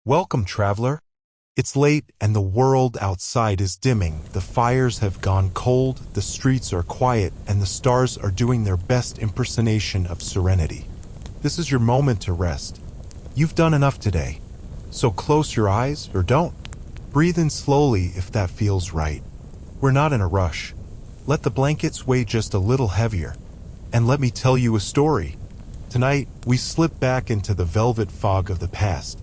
Welcome, traveler. It's late and the world outside is dimming. The fires have gone cold, the streets are quiet, and the stars are doing their best impersonation of serenity. This is your moment to rest. You've done enough today. So close your eyes or don't. Breathe in slowly if that feels right. We're not in a rush. Let the blankets weigh just a little heavier. And let me tell you a story. Tonight, we slip back into the velvet fog of the past,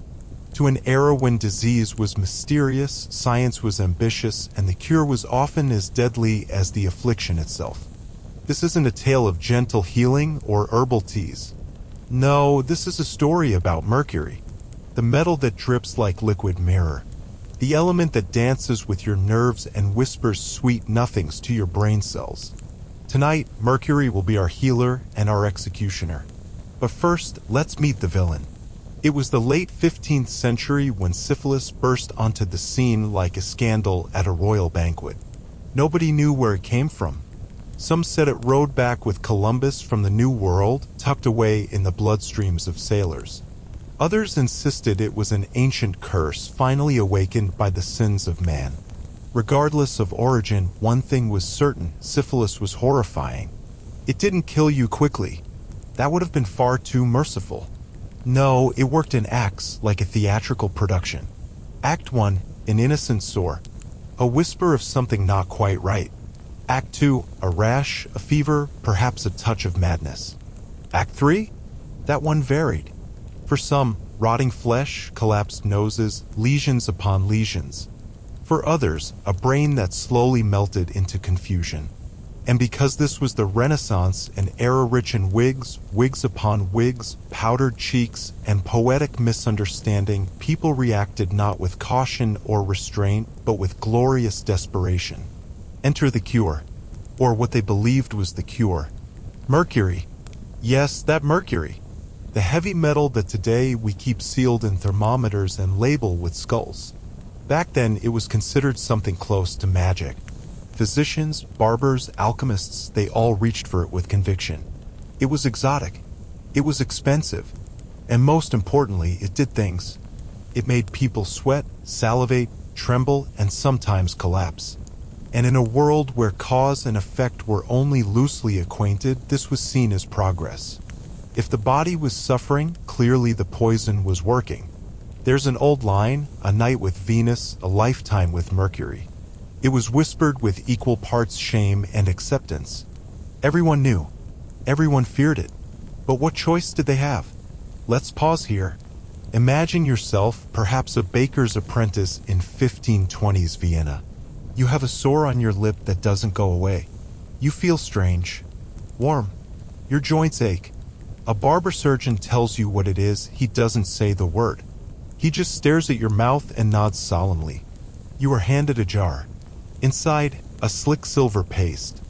to an era when disease was mysterious, science was ambitious, and the cure was often as deadly as the affliction itself. This isn't a tale of gentle healing or herbal teas. No, this is a story about Mercury, the metal that drips like liquid mirror, the element that dances with your nerves and whispers sweet nothings to your brain cells. Tonight, Mercury will be our healer and our executioner. But first, let's meet the villain. It was the late 15th century when syphilis burst onto the scene like a scandal at a royal banquet. Nobody knew where it came from. Some said it rode back with Columbus from the New World, tucked away in the bloodstreams of sailors. Others insisted it was an ancient curse finally awakened by the sins of man. Regardless of origin, one thing was certain: syphilis was horrifying. It didn't kill you quickly. That would have been far too merciful. No, it worked in acts, like a theatrical production. Act 1, an innocent sore, a whisper of something not quite right. Act 2, a rash, a fever, perhaps a touch of madness. Act 3, that one varied. For some, rotting flesh, collapsed noses, lesions upon lesions. For others, a brain that slowly melted into confusion. And because this was the Renaissance, an era rich in wigs, wigs upon wigs, powdered cheeks, and poetic misunderstanding, people reacted not with caution or restraint, but with glorious desperation. Enter the cure, or what they believed was the cure. Mercury. Yes, that mercury. The heavy metal that today we keep sealed in thermometers and label with skulls. Back then, it was considered something close to magic. Physicians, barbers, alchemists, they all reached for it with conviction. It was exotic. It was expensive. And most importantly, it did things. It made people sweat, salivate, tremble, and sometimes collapse. And in a world where cause and effect were only loosely acquainted, this was seen as progress. If the body was suffering, clearly the poison was working. There's an old line: a night with Venus, a lifetime with Mercury. It was whispered with equal parts shame and acceptance. Everyone knew. Everyone feared it. But what choice did they have? Let's pause here. Imagine yourself, perhaps a baker's apprentice in 1520s Vienna. You have a sore on your lip that doesn't go away. You feel strange, warm. Your joints ache. A barber surgeon tells you what it is. He doesn't say the word. He just stares at your mouth and nods solemnly. You are handed a jar. Inside, a slick silver paste.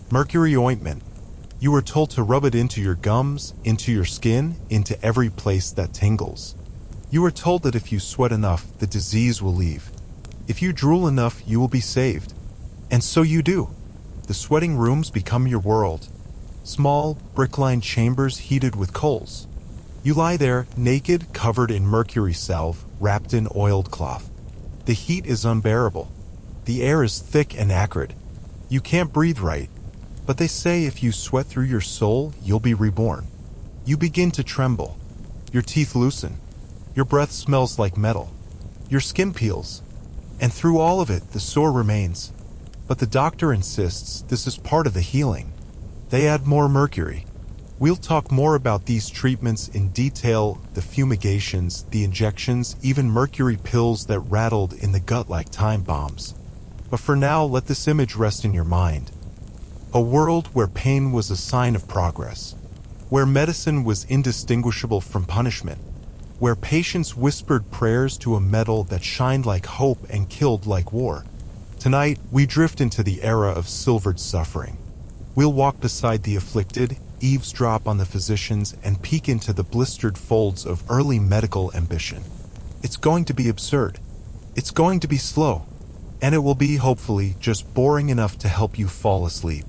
Mercury ointment. You are told to rub it into your gums, into your skin, into every place that tingles. You are told that if you sweat enough, the disease will leave. If you drool enough, you will be saved. And so you do. The sweating rooms become your world. Small, brick-lined chambers heated with coals. You lie there, naked, covered in mercury salve, wrapped in oiled cloth. The heat is unbearable. The air is thick and acrid. You can't breathe right. But they say if you sweat through your soul, you'll be reborn. You begin to tremble. Your teeth loosen. Your breath smells like metal. Your skin peels. And through all of it, the sore remains. But the doctor insists this is part of the healing. They add more mercury. We'll talk more about these treatments in detail: the fumigations, the injections, even mercury pills that rattled in the gut like time bombs. But for now, let this image rest in your mind. A world where pain was a sign of progress, where medicine was indistinguishable from punishment, where patients whispered prayers to a metal that shined like hope and killed like war. Tonight, we drift into the era of silvered suffering. We'll walk beside the afflicted, eavesdrop on the physicians, and peek into the blistered folds of early medical ambition. It's going to be absurd. It's going to be slow. And it will be, hopefully, just boring enough to help you fall asleep.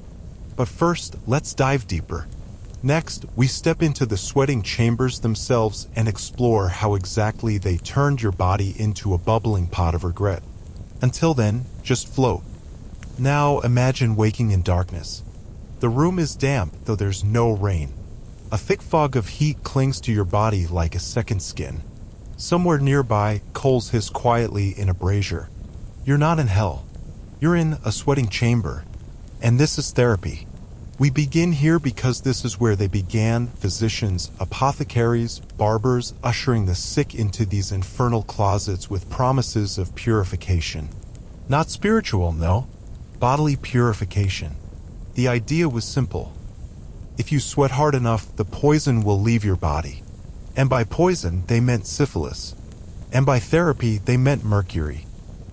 But first, let's dive deeper. Next, we step into the sweating chambers themselves and explore how exactly they turned your body into a bubbling pot of regret. Until then, just float. Now imagine waking in darkness. The room is damp, though there's no rain. A thick fog of heat clings to your body like a second skin. Somewhere nearby, coals hiss quietly in a brazier. You're not in hell. You're in a sweating chamber. And this is therapy. We begin here because this is where they began, physicians, apothecaries, barbers, ushering the sick into these infernal closets with promises of purification. Not spiritual, no. Bodily purification. The idea was simple. If you sweat hard enough, the poison will leave your body. And by poison, they meant syphilis. And by therapy, they meant mercury.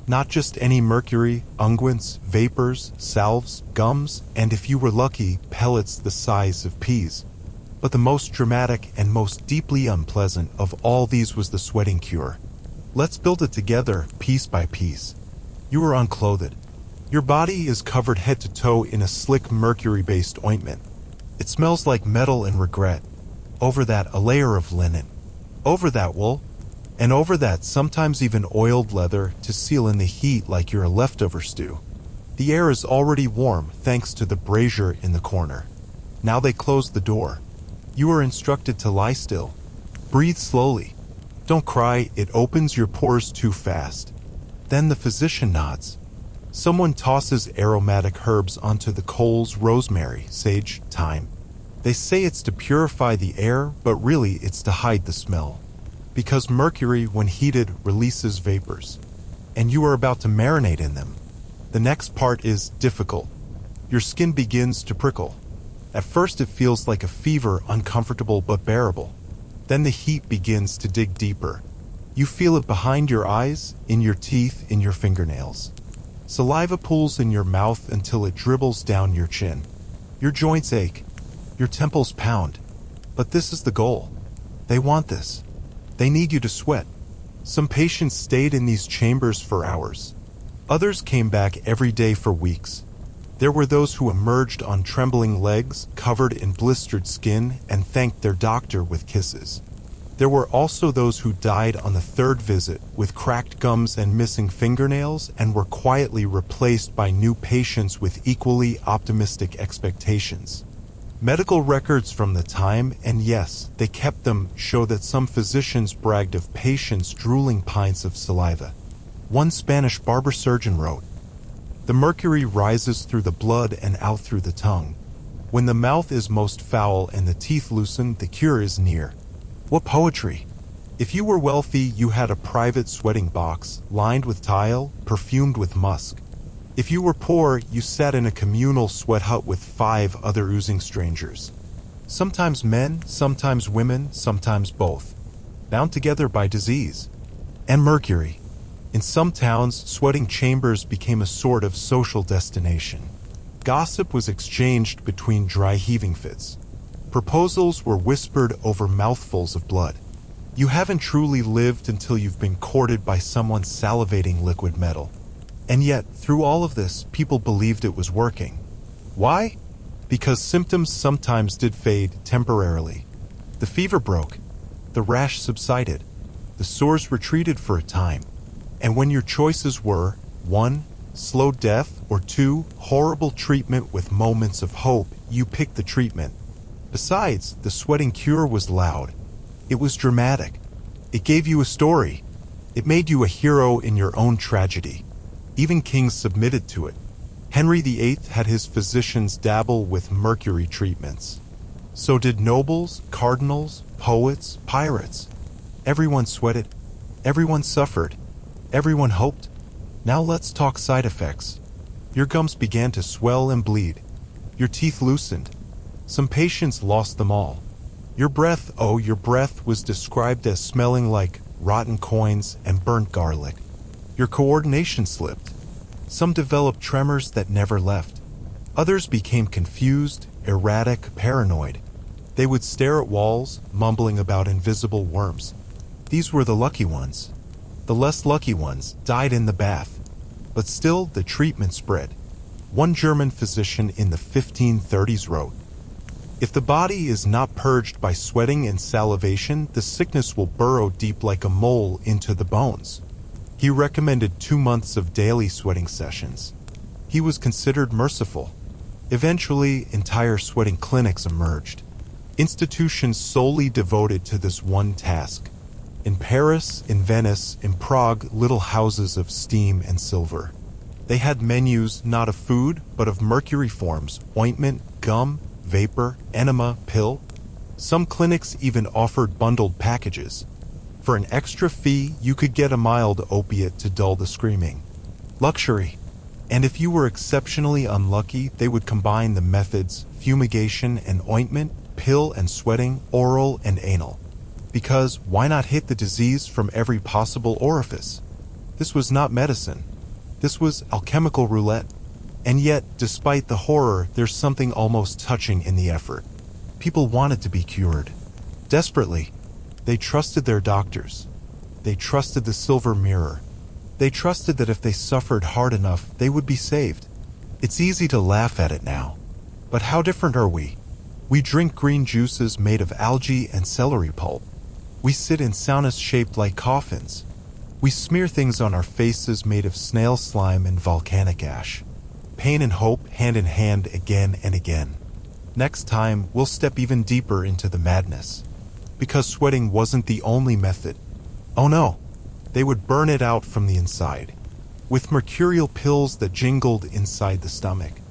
Not just any mercury, unguents, vapors, salves, gums, and if you were lucky, pellets the size of peas. But the most dramatic and most deeply unpleasant of all these was the sweating cure. Let's build it together, piece by piece. You are unclothed. Your body is covered head to toe in a slick mercury-based ointment. It smells like metal and regret. Over that, a layer of linen. Over that, wool. And over that, sometimes even oiled leather to seal in the heat like you're a leftover stew. The air is already warm thanks to the brazier in the corner. Now they close the door. You are instructed to lie still. Breathe slowly. Don't cry, it opens your pores too fast. Then the physician nods. Someone tosses aromatic herbs onto the coals: rosemary, sage, thyme. They say it's to purify the air, but really it's to hide the smell. Because mercury, when heated, releases vapors. And you are about to marinate in them. The next part is difficult. Your skin begins to prickle. At first it feels like a fever, uncomfortable but bearable. Then the heat begins to dig deeper. You feel it behind your eyes, in your teeth, in your fingernails. Saliva pools in your mouth until it dribbles down your chin. Your joints ache. Your temples pound. But this is the goal. They want this. They need you to sweat. Some patients stayed in these chambers for hours. Others came back every day for weeks. There were those who emerged on trembling legs, covered in blistered skin, and thanked their doctor with kisses. There were also those who died on the third visit with cracked gums and missing fingernails and were quietly replaced by new patients with equally optimistic expectations. Medical records from the time, and yes, they kept them, show that some physicians bragged of patients drooling pints of saliva. One Spanish barber surgeon wrote, "The mercury rises through the blood and out through the tongue. When the mouth is most foul and the teeth loosen, the cure is near." What poetry! If you were wealthy, you had a private sweating box, lined with tile, perfumed with musk. If you were poor, you sat in a communal sweat hut with 5 other oozing strangers. Sometimes men, sometimes women, sometimes both. Bound together by disease. And mercury. In some towns, sweating chambers became a sort of social destination. Gossip was exchanged between dry heaving fits. Proposals were whispered over mouthfuls of blood. You haven't truly lived until you've been courted by someone salivating liquid metal. And yet, through all of this, people believed it was working. Why? Because symptoms sometimes did fade temporarily. The fever broke. The rash subsided. The sores retreated for a time. And when your choices were 1. Slow death, or 2. Horrible treatment with moments of hope, you picked the treatment. Besides, the sweating cure was loud. It was dramatic. It gave you a story. It made you a hero in your own tragedy. Even kings submitted to it. Henry VIII had his physicians dabble with mercury treatments. So did nobles, cardinals, poets, pirates. Everyone sweated. Everyone suffered. Everyone hoped. Now let's talk side effects. Your gums began to swell and bleed. Your teeth loosened. Some patients lost them all. Your breath was described as smelling like rotten coins and burnt garlic. Your coordination slipped. Some developed tremors that never left. Others became confused, erratic, paranoid. They would stare at walls, mumbling about invisible worms. These were the lucky ones. The less lucky ones died in the bath. But still, the treatment spread. One German physician in the 1530s wrote, If the body is not purged by sweating and salivation, the sickness will burrow deep like a mole into the bones. He recommended 2 months of daily sweating sessions. He was considered merciful. Eventually, entire sweating clinics emerged. Institutions solely devoted to this one task. In Paris, in Venice, in Prague, little houses of steam and silver. They had menus not of food, but of mercury forms, ointment, gum, vapor, enema, pill. Some clinics even offered bundled packages. For an extra fee, you could get a mild opiate to dull the screaming. Luxury. And if you were exceptionally unlucky, they would combine the methods fumigation and ointment, pill and sweating, oral and anal. Because why not hit the disease from every possible orifice? This was not medicine. This was alchemical roulette. And yet, despite the horror, there's something almost touching in the effort. People wanted to be cured. Desperately. They trusted their doctors. They trusted the silver mirror. They trusted that if they suffered hard enough, they would be saved. It's easy to laugh at it now. But how different are we? We drink green juices made of algae and celery pulp. We sit in saunas shaped like coffins. We smear things on our faces made of snail slime and volcanic ash. Pain and hope hand in hand again and again. Next time, we'll step even deeper into the madness. Because sweating wasn't the only method. Oh no, they would burn it out from the inside. With mercurial pills that jingled inside the stomach.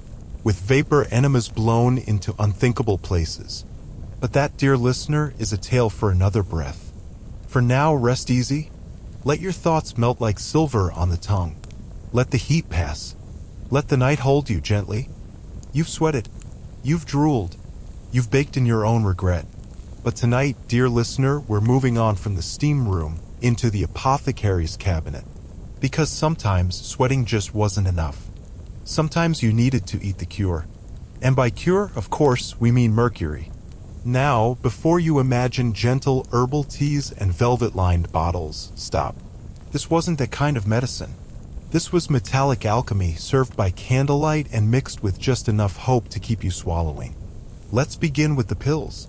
With vapor enemas blown into unthinkable places. But that, dear listener, is a tale for another breath. For now, rest easy. Let your thoughts melt like silver on the tongue. Let the heat pass. Let the night hold you gently. You've sweated. You've drooled. You've baked in your own regret. But tonight, dear listener, we're moving on from the steam room into the apothecary's cabinet. Because sometimes sweating just wasn't enough. Sometimes you needed to eat the cure. And by cure, of course, we mean mercury. Now, before you imagine gentle herbal teas and velvet-lined bottles, stop. This wasn't that kind of medicine. This was metallic alchemy served by candlelight and mixed with just enough hope to keep you swallowing. Let's begin with the pills.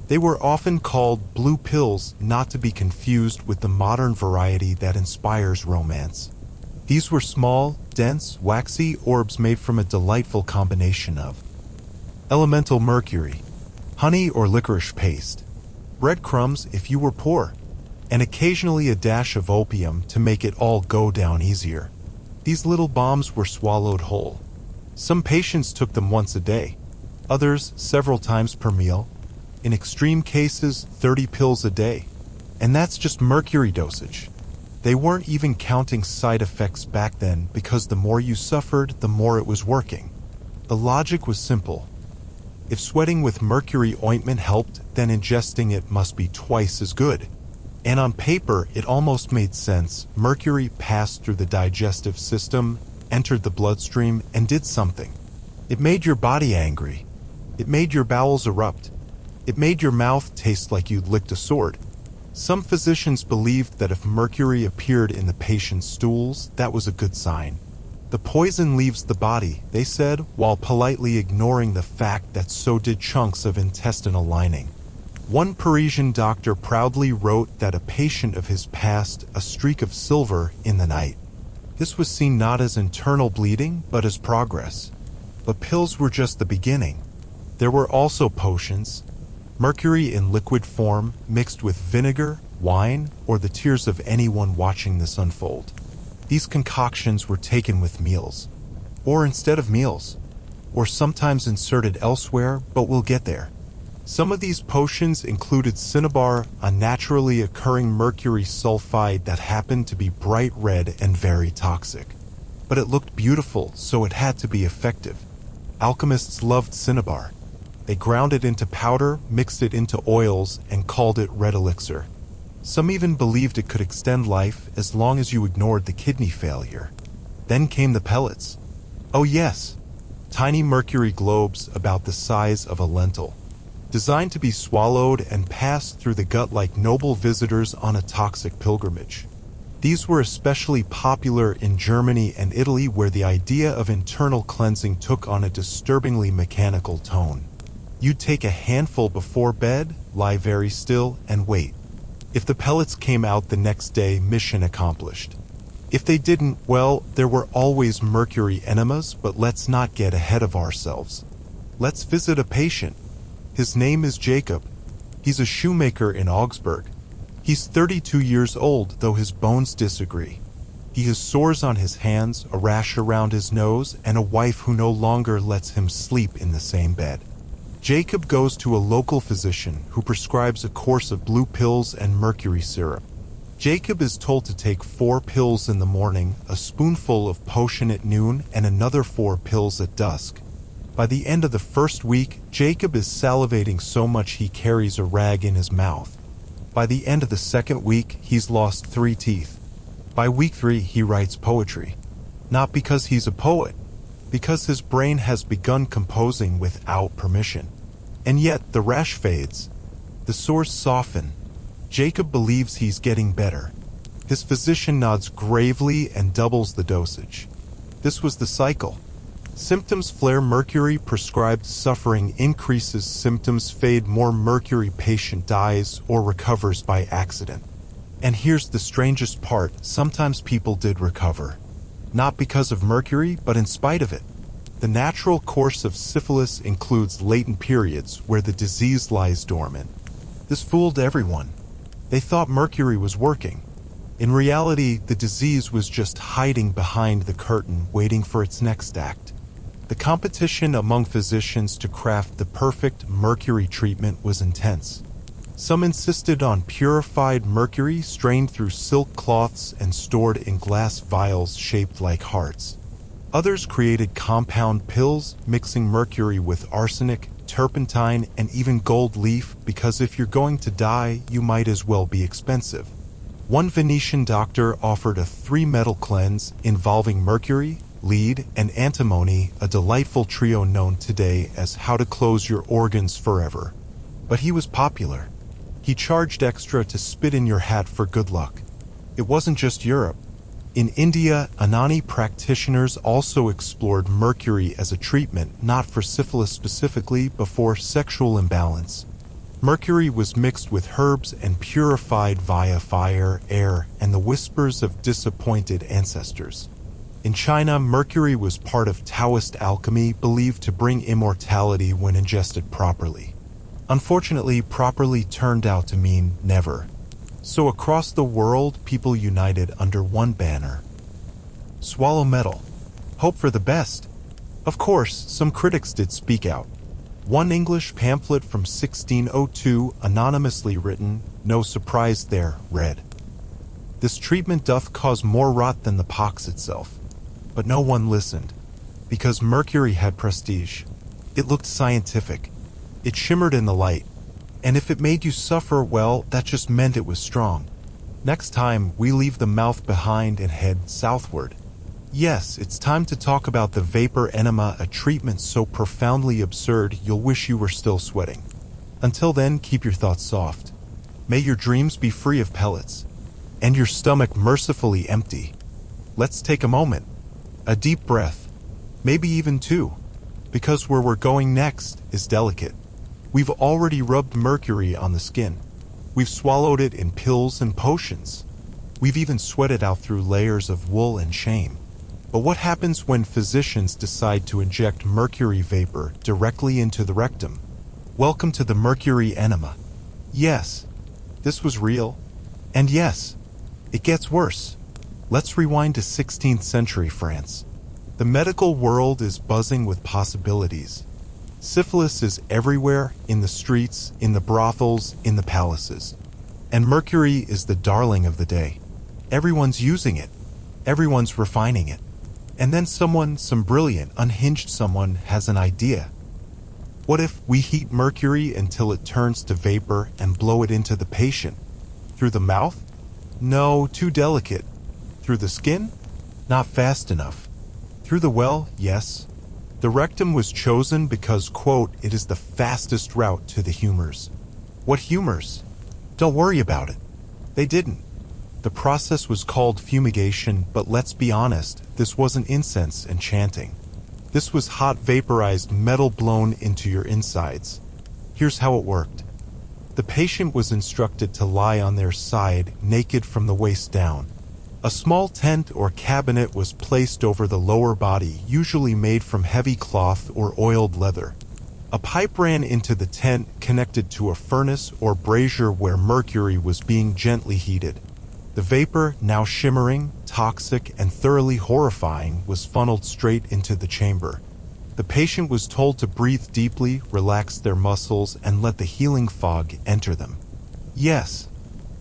They were often called blue pills, not to be confused with the modern variety that inspires romance. These were small, dense, waxy orbs made from a delightful combination of elemental mercury, honey or licorice paste, breadcrumbs if you were poor, and occasionally a dash of opium to make it all go down easier. These little bombs were swallowed whole. Some patients took them once a day, others several times per meal. In extreme cases, 30 pills a day. And that's just mercury dosage. They weren't even counting side effects back then because the more you suffered, the more it was working. The logic was simple. If sweating with mercury ointment helped, then ingesting it must be twice as good. And on paper, it almost made sense. Mercury passed through the digestive system, entered the bloodstream, and did something. It made your body angry. It made your bowels erupt. It made your mouth taste like you'd licked a sword. Some physicians believed that if mercury appeared in the patient's stools, that was a good sign. The poison leaves the body, they said, while politely ignoring the fact that so did chunks of intestinal lining. One Parisian doctor proudly wrote that a patient of his passed a streak of silver in the night. This was seen not as internal bleeding, but as progress. But pills were just the beginning. There were also potions, mercury in liquid form mixed with vinegar, wine, or the tears of anyone watching this unfold. These concoctions were taken with meals, or instead of meals, or sometimes inserted elsewhere, but we'll get there. Some of these potions included cinnabar, a naturally occurring mercury sulfide that happened to be bright red and very toxic. But it looked beautiful, so it had to be effective. Alchemists loved cinnabar. They ground it into powder, mixed it into oils, and called it red elixir. Some even believed it could extend life as long as you ignored the kidney failure. Then came the pellets. Oh yes, tiny mercury globes about the size of a lentil, designed to be swallowed and passed through the gut like noble visitors on a toxic pilgrimage. These were especially popular in Germany and Italy, where the idea of internal cleansing took on a disturbingly mechanical tone. You'd take a handful before bed, lie very still, and wait. If the pellets came out the next day, mission accomplished. If they didn't, well, there were always mercury enemas, but let's not get ahead of ourselves. Let's visit a patient. His name is Jacob. He's a shoemaker in Augsburg. He's 32 years old, though his bones disagree. He has sores on his hands, a rash around his nose, and a wife who no longer lets him sleep in the same bed. Jacob goes to a local physician who prescribes a course of blue pills and mercury syrup. Jacob is told to take 4 pills in the morning, a spoonful of potion at noon, and another 4 pills at dusk. By the end of the first week, Jacob is salivating so much he carries a rag in his mouth. By the end of the second week, he's lost 3 teeth. By week 3, he writes poetry. Not because he's a poet, because his brain has begun composing without permission. And yet, the rash fades. The sores soften. Jacob believes he's getting better. His physician nods gravely and doubles the dosage. This was the cycle. Symptoms flare, mercury prescribed, suffering increases, symptoms fade, more mercury, patient dies or recovers by accident. And here's the strangest part, sometimes people did recover. Not because of mercury, but in spite of it. The natural course of syphilis includes latent periods where the disease lies dormant. This fooled everyone. They thought mercury was working. In reality, the disease was just hiding behind the curtain, waiting for its next act. The competition among physicians to craft the perfect mercury treatment was intense. Some insisted on purified mercury strained through silk cloths and stored in glass vials shaped like hearts. Others created compound pills, mixing mercury with arsenic, turpentine, and even gold leaf, because if you're going to die, you might as well be expensive. One Venetian doctor offered a 3-metal cleanse involving mercury, lead, and antimony, a delightful trio known today as how to close your organs forever. But he was popular. He charged extra to spit in your hat for good luck. It wasn't just Europe. In India, Anani practitioners also explored mercury as a treatment, not for syphilis specifically, but for sexual imbalance. Mercury was mixed with herbs and purified via fire, air, and the whispers of disappointed ancestors. In China, mercury was part of Taoist alchemy, believed to bring immortality when ingested properly. Unfortunately, properly turned out to mean never. So across the world, people united under one banner. Swallow metal. Hope for the best. Of course, some critics did speak out. One English pamphlet from 1602, anonymously written, no surprise there, read, "This treatment doth cause more rot than the pox itself." But no one listened, because mercury had prestige. It looked scientific. It shimmered in the light. And if it made you suffer, well, that just meant it was strong. Next time, we leave the mouth behind and head southward. Yes, it's time to talk about the vapor enema, a treatment so profoundly absurd you'll wish you were still sweating. Until then, keep your thoughts soft. May your dreams be free of pellets, and your stomach mercifully empty. Let's take a moment, a deep breath, maybe even 2, because where we're going next is delicate. We've already rubbed mercury on the skin. We've swallowed it in pills and potions. We've even sweated out through layers of wool and shame. But what happens when physicians decide to inject mercury vapor directly into the rectum? Welcome to the mercury enema. Yes, this was real. And yes, it gets worse. Let's rewind to 16th century France. The medical world is buzzing with possibilities. Syphilis is everywhere, in the streets, in the brothels, in the palaces. And mercury is the darling of the day. Everyone's using it. Everyone's refining it. And then some brilliant, unhinged someone has an idea. What if we heat mercury until it turns to vapor and blow it into the patient? Through the mouth? No, too delicate. Through the skin? Not fast enough. Through the well? Yes. The rectum was chosen because, quote, it is the fastest route to the humors. What humors? Don't worry about it. They didn't. The process was called fumigation, but let's be honest, this wasn't incense and chanting. This was hot vaporized metal blown into your insides. Here's how it worked. The patient was instructed to lie on their side, naked from the waist down. A small tent or cabinet was placed over the lower body, usually made from heavy cloth or oiled leather. A pipe ran into the tent, connected to a furnace or brazier where mercury was being gently heated. The vapor, now shimmering, toxic, and thoroughly horrifying, was funneled straight into the chamber. The patient was told to breathe deeply, relax their muscles, and let the healing fog enter them. Yes,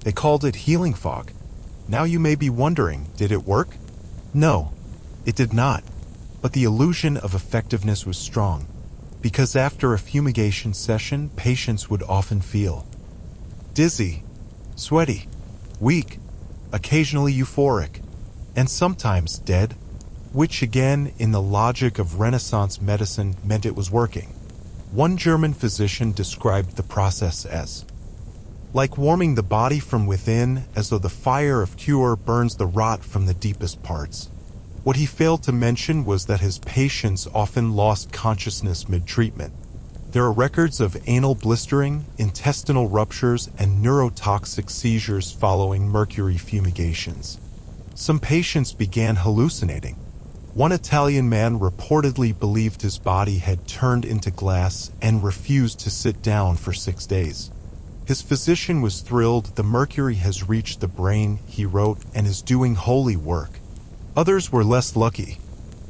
they called it healing fog. Now you may be wondering, did it work? No, it did not. But the illusion of effectiveness was strong, because after a fumigation session, patients would often feel dizzy, sweaty, weak, occasionally euphoric, and sometimes dead, which again, in the logic of Renaissance medicine, meant it was working. One German physician described the process as like warming the body from within, as though the fire of cure burns the rot from the deepest parts. What he failed to mention was that his patients often lost consciousness mid-treatment. There are records of anal blistering, intestinal ruptures, and neurotoxic seizures following mercury fumigations. Some patients began hallucinating. One Italian man reportedly believed his body had turned into glass and refused to sit down for 6 days. His physician was thrilled. The mercury has reached the brain, he wrote, and is doing holy work. Others were less lucky.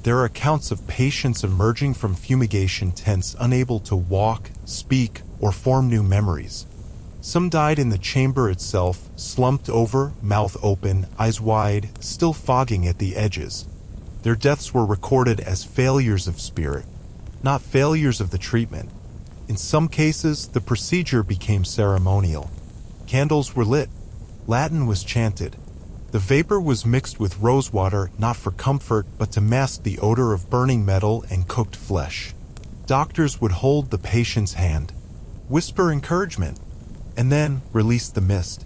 There are accounts of patients emerging from fumigation tents unable to walk, speak, or form new memories. Some died in the chamber itself, slumped over, mouth open, eyes wide, still fogging at the edges. Their deaths were recorded as failures of spirit, not failures of the treatment. In some cases, the procedure became ceremonial. Candles were lit. Latin was chanted. The vapor was mixed with rosewater, not for comfort, but to mask the odor of burning metal and cooked flesh. Doctors would hold the patient's hand, whisper encouragement, and then release the mist.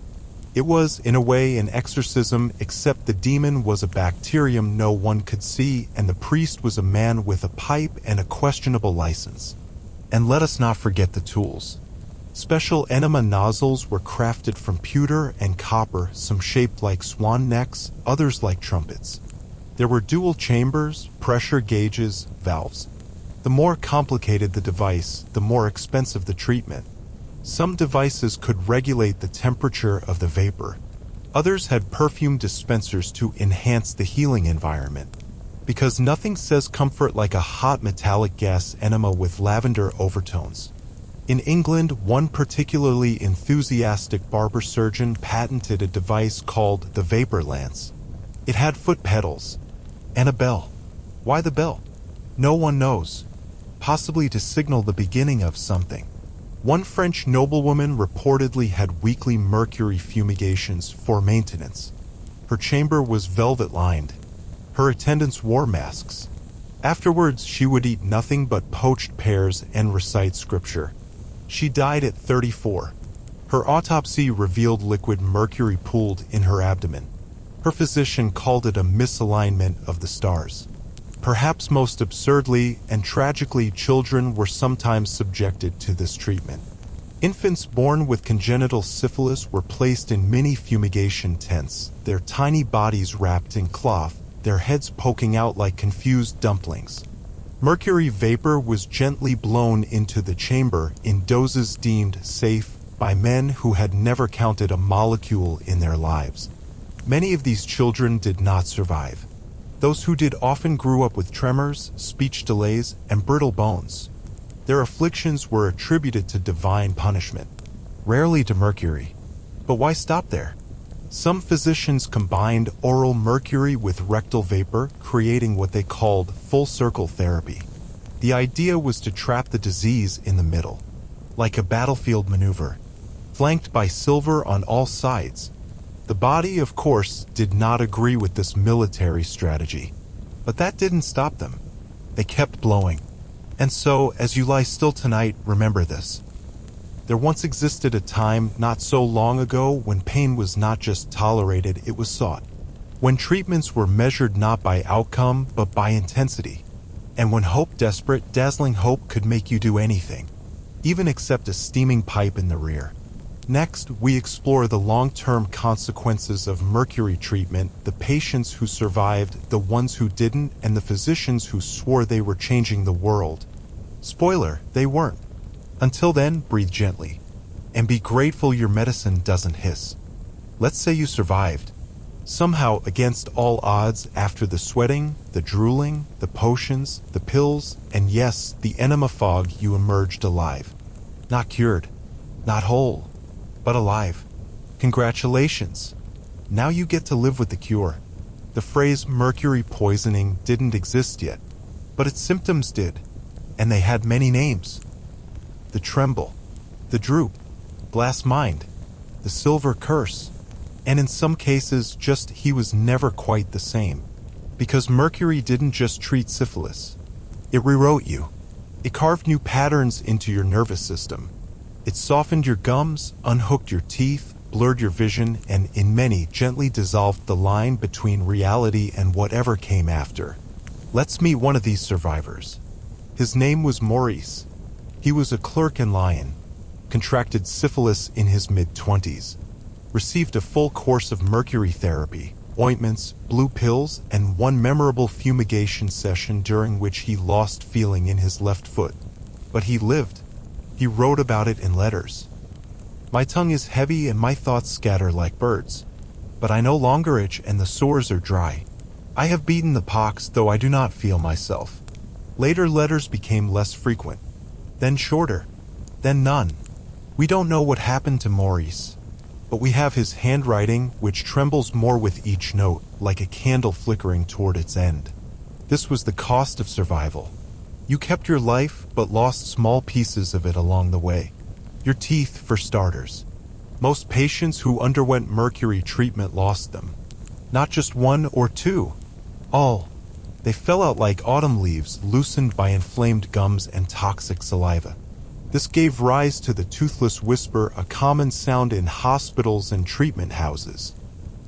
It was, in a way, an exorcism, except the demon was a bacterium no one could see, and the priest was a man with a pipe and a questionable license. And let us not forget the tools. Special enema nozzles were crafted from pewter and copper, some shaped like swan necks, others like trumpets. There were dual chambers, pressure gauges, valves. The more complicated the device, the more expensive the treatment. Some devices could regulate the temperature of the vapor. Others had perfume dispensers to enhance the healing environment. Because nothing says comfort like a hot metallic gas enema with lavender overtones. In England, one particularly enthusiastic barber surgeon patented a device called the vapor lance. It had foot pedals and a bell. Why the bell? No one knows. Possibly to signal the beginning of something. One French noblewoman reportedly had weekly mercury fumigations for maintenance. Her chamber was velvet-lined. Her attendants wore masks. Afterwards, she would eat nothing but poached pears and recite scripture. She died at 34. Her autopsy revealed liquid mercury pooled in her abdomen. Her physician called it a misalignment of the stars. Perhaps most absurdly and tragically, children were sometimes subjected to this treatment. Infants born with congenital syphilis were placed in mini fumigation tents, their tiny bodies wrapped in cloth, their heads poking out like confused dumplings. Mercury vapor was gently blown into the chamber in doses deemed safe by men who had never counted a molecule in their lives. Many of these children did not survive. Those who did often grew up with tremors, speech delays, and brittle bones. Their afflictions were attributed to divine punishment, rarely to mercury. But why stop there? Some physicians combined oral mercury with rectal vapor, creating what they called full-circle therapy. The idea was to trap the disease in the middle, like a battlefield maneuver, flanked by silver on all sides. The body, of course, did not agree with this military strategy, but that didn't stop them. They kept blowing. And so, as you lie still tonight, remember this. There once existed a time not so long ago when pain was not just tolerated, it was sought. When treatments were measured not by outcome, but by intensity. And when hope, desperate, dazzling hope, could make you do anything. even except a steaming pipe in the rear. Next, we explore the long-term consequences of mercury treatment, the patients who survived, the ones who didn't, and the physicians who swore they were changing the world. Spoiler, they weren't. Until then, breathe gently. And be grateful your medicine doesn't hiss. Let's say you survived. Somehow, against all odds, after the sweating, the drooling, the potions, the pills, and yes, the enema fog, you emerged alive. Not cured, not whole, but alive. Congratulations. Now you get to live with the cure. The phrase mercury poisoning didn't exist yet, but its symptoms did, and they had many names. The tremble, the droop, glass mind, the silver curse, and in some cases just he was never quite the same. Because mercury didn't just treat syphilis. It rewrote you. It carved new patterns into your nervous system. It softened your gums, unhooked your teeth, blurred your vision, and in many gently dissolved the line between reality and whatever came after. Let's meet one of these survivors. His name was Maurice. He was a clerk in Lyon, contracted syphilis in his mid-20s, received a full course of mercury therapy, ointments, blue pills, and one memorable fumigation session during which he lost feeling in his left foot. But he lived. He wrote about it in letters. My tongue is heavy and my thoughts scatter like birds. But I no longer itch and the sores are dry. I have beaten the pox, though I do not feel myself. Later letters became less frequent, then shorter, then none. We don't know what happened to Maurice, but we have his handwriting, which trembles more with each note, like a candle flickering toward its end. This was the cost of survival. You kept your life, but lost small pieces of it along the way. Your teeth, for starters. Most patients who underwent mercury treatment lost them. Not just one or two. All. They fell out like autumn leaves loosened by inflamed gums and toxic saliva. This gave rise to the toothless whisper, a common sound in hospitals and treatment houses.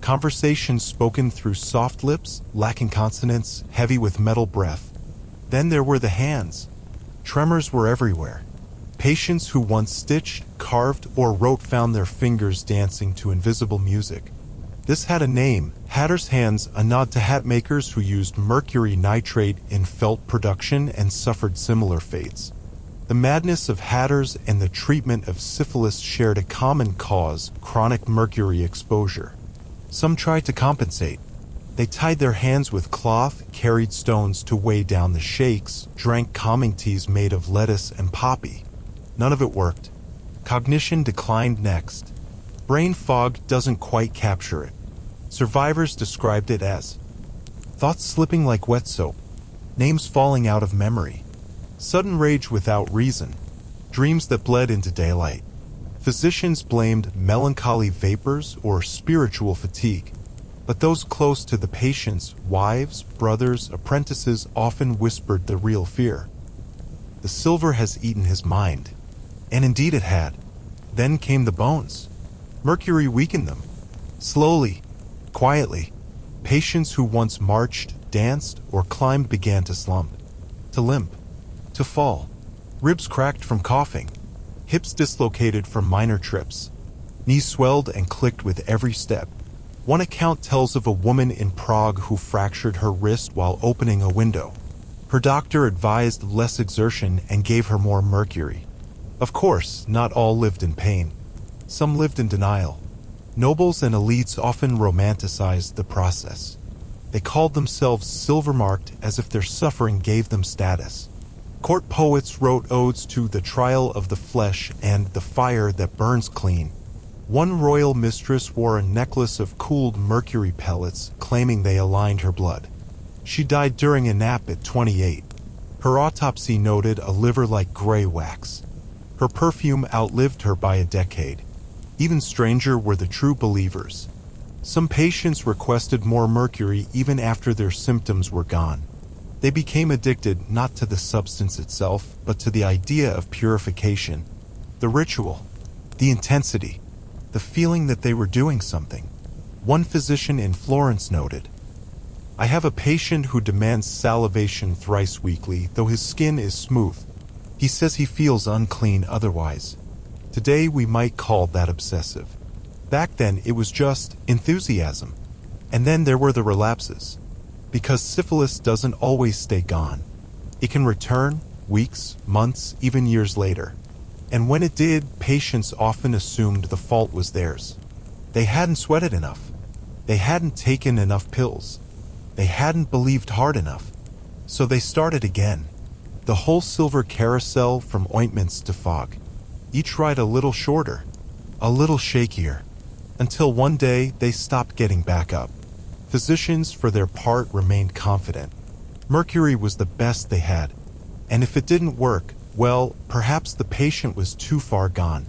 Conversations spoken through soft lips, lacking consonants, heavy with metal breath. Then there were the hands. Tremors were everywhere. Patients who once stitched, carved, or wrote found their fingers dancing to invisible music. This had a name, Hatter's Hands, a nod to hat makers who used mercury nitrate in felt production and suffered similar fates. The madness of hatters and the treatment of syphilis shared a common cause, chronic mercury exposure. Some tried to compensate. They tied their hands with cloth, carried stones to weigh down the shakes, drank calming teas made of lettuce and poppy. None of it worked. Cognition declined next. Brain fog doesn't quite capture it. Survivors described it as thoughts slipping like wet soap, names falling out of memory, sudden rage without reason, dreams that bled into daylight. Physicians blamed melancholy vapors or spiritual fatigue, but those close to the patients, wives, brothers, apprentices, often whispered the real fear. The silver has eaten his mind. And indeed it had. Then came the bones. Mercury weakened them. Slowly, quietly, patients who once marched, danced, or climbed began to slump, to limp, to fall. Ribs cracked from coughing, hips dislocated from minor trips, knees swelled and clicked with every step. One account tells of a woman in Prague who fractured her wrist while opening a window. Her doctor advised less exertion and gave her more mercury. Of course, not all lived in pain. Some lived in denial. Nobles and elites often romanticized the process. They called themselves silver-marked as if their suffering gave them status. Court poets wrote odes to the trial of the flesh and the fire that burns clean. One royal mistress wore a necklace of cooled mercury pellets, claiming they aligned her blood. She died during a nap at 28. Her autopsy noted a liver like gray wax. Her perfume outlived her by a decade. Even stranger were the true believers. Some patients requested more mercury even after their symptoms were gone. They became addicted not to the substance itself, but to the idea of purification, the ritual, the intensity, the feeling that they were doing something. One physician in Florence noted, "I have a patient who demands salivation thrice weekly, though his skin is smooth. He says he feels unclean otherwise. Today we might call that obsessive. Back then it was just enthusiasm. And then there were the relapses. Because syphilis doesn't always stay gone. It can return weeks, months, even years later. And when it did, patients often assumed the fault was theirs. They hadn't sweated enough. They hadn't taken enough pills. They hadn't believed hard enough. So they started again. The whole silver carousel from ointments to fog. Each ride a little shorter, a little shakier, until one day they stopped getting back up. Physicians, for their part, remained confident. Mercury was the best they had. And if it didn't work, well, perhaps the patient was too far gone,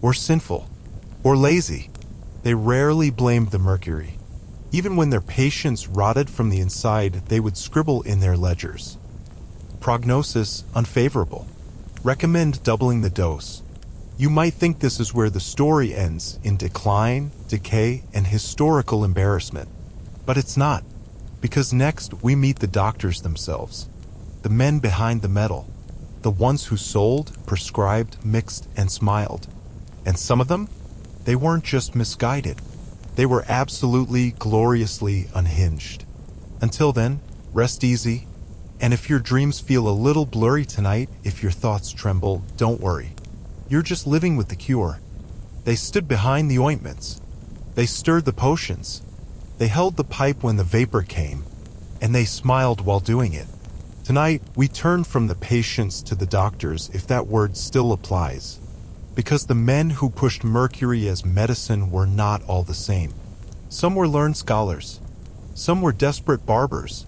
or sinful, or lazy. They rarely blamed the mercury. Even when their patients rotted from the inside, they would scribble in their ledgers. Prognosis unfavorable. Recommend doubling the dose. You might think this is where the story ends, in decline, decay, and historical embarrassment. But it's not. Because next we meet the doctors themselves. The men behind the metal. The ones who sold, prescribed, mixed, and smiled. And some of them? They weren't just misguided. They were absolutely, gloriously unhinged. Until then, rest easy. And if your dreams feel a little blurry tonight, if your thoughts tremble, don't worry. You're just living with the cure. They stood behind the ointments. They stirred the potions. They held the pipe when the vapor came. And they smiled while doing it. Tonight, we turn from the patients to the doctors, if that word still applies. Because the men who pushed mercury as medicine were not all the same. Some were learned scholars. Some were desperate barbers.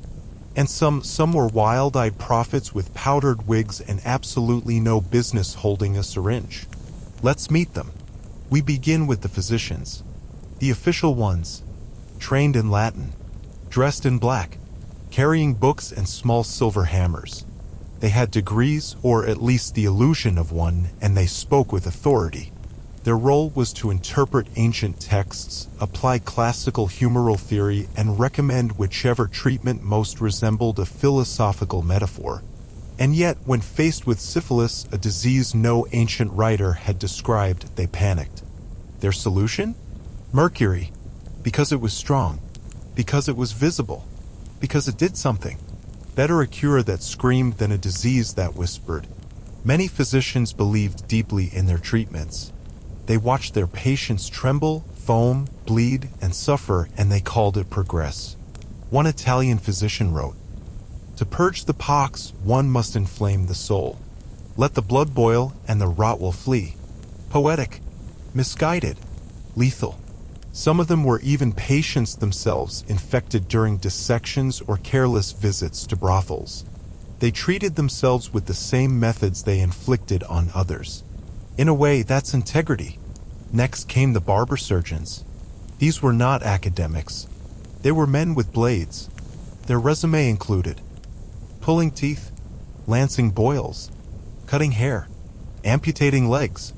And some were wild-eyed prophets with powdered wigs and absolutely no business holding a syringe. Let's meet them. We begin with the physicians. The official ones. Trained in Latin. Dressed in black. Carrying books and small silver hammers. They had degrees, or at least the illusion of one, and they spoke with authority. Their role was to interpret ancient texts, apply classical humoral theory, and recommend whichever treatment most resembled a philosophical metaphor. And yet, when faced with syphilis, a disease no ancient writer had described, they panicked. Their solution? Mercury. Because it was strong. Because it was visible. Because it did something. Better a cure that screamed than a disease that whispered. Many physicians believed deeply in their treatments. They watched their patients tremble, foam, bleed, and suffer, and they called it progress. One Italian physician wrote, "To purge the pox, one must inflame the soul. Let the blood boil, and the rot will flee." Poetic, misguided, lethal. Some of them were even patients themselves, infected during dissections or careless visits to brothels. They treated themselves with the same methods they inflicted on others. In a way, that's integrity. Next came the barber surgeons. These were not academics. They were men with blades. Their resume included pulling teeth, lancing boils, cutting hair, amputating legs,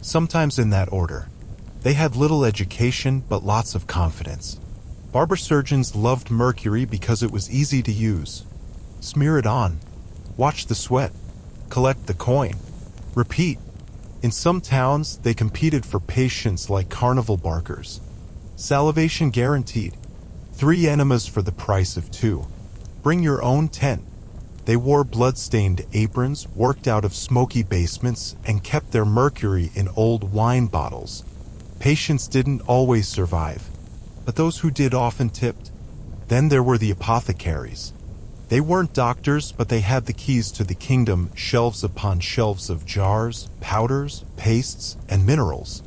sometimes in that order. They had little education, but lots of confidence. Barber surgeons loved mercury because it was easy to use. Smear it on. Watch the sweat. Collect the coin. Repeat. In some towns, they competed for patients like carnival barkers. Salivation guaranteed. 3 enemas for the price of 2. Bring your own tent. They wore blood-stained aprons, worked out of smoky basements, and kept their mercury in old wine bottles. Patients didn't always survive, but those who did often tipped. Then there were the apothecaries. They weren't doctors, but they had the keys to the kingdom, shelves upon shelves of jars, powders, pastes, and minerals.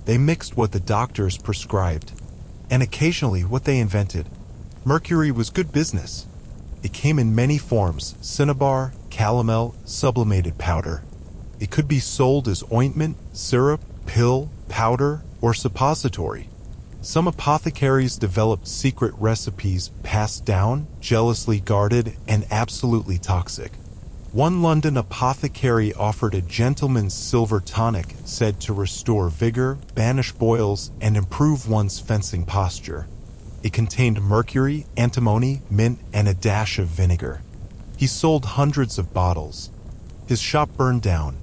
They mixed what the doctors prescribed, and occasionally what they invented. Mercury was good business. It came in many forms: cinnabar, calomel, sublimated powder. It could be sold as ointment, syrup, pill, powder, or suppository. Some apothecaries developed secret recipes passed down, jealously guarded, and absolutely toxic. One London apothecary offered a gentleman's silver tonic said to restore vigor, banish boils, and improve one's fencing posture. It contained mercury, antimony, mint, and a dash of vinegar. He sold hundreds of bottles. His shop burned down.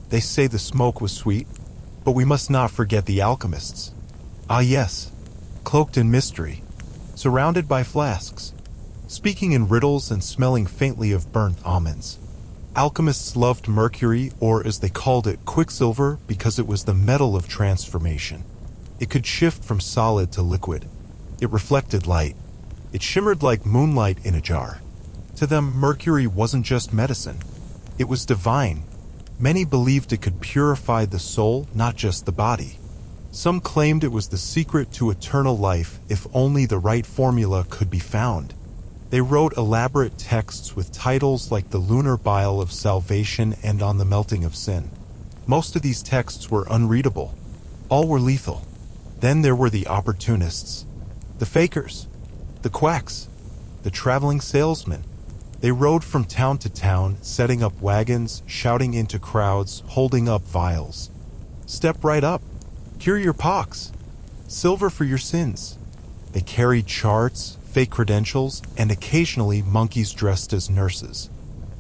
They say the smoke was sweet, but we must not forget the alchemists. Ah yes, cloaked in mystery, surrounded by flasks, speaking in riddles and smelling faintly of burnt almonds. Alchemists loved mercury, or as they called it, quicksilver, because it was the metal of transformation. It could shift from solid to liquid. It reflected light. It shimmered like moonlight in a jar. To them, mercury wasn't just medicine. It was divine. Many believed it could purify the soul, not just the body. Some claimed it was the secret to eternal life if only the right formula could be found. They wrote elaborate texts with titles like The Lunar Bile of Salvation and On the Melting of Sin. Most of these texts were unreadable. All were lethal. Then there were the opportunists, the fakers, the quacks, the traveling salesmen. They rode from town to town, setting up wagons, shouting into crowds, holding up vials. Step right up. Cure your pox. Silver for your sins. They carried charts, fake credentials, and occasionally monkeys dressed as nurses.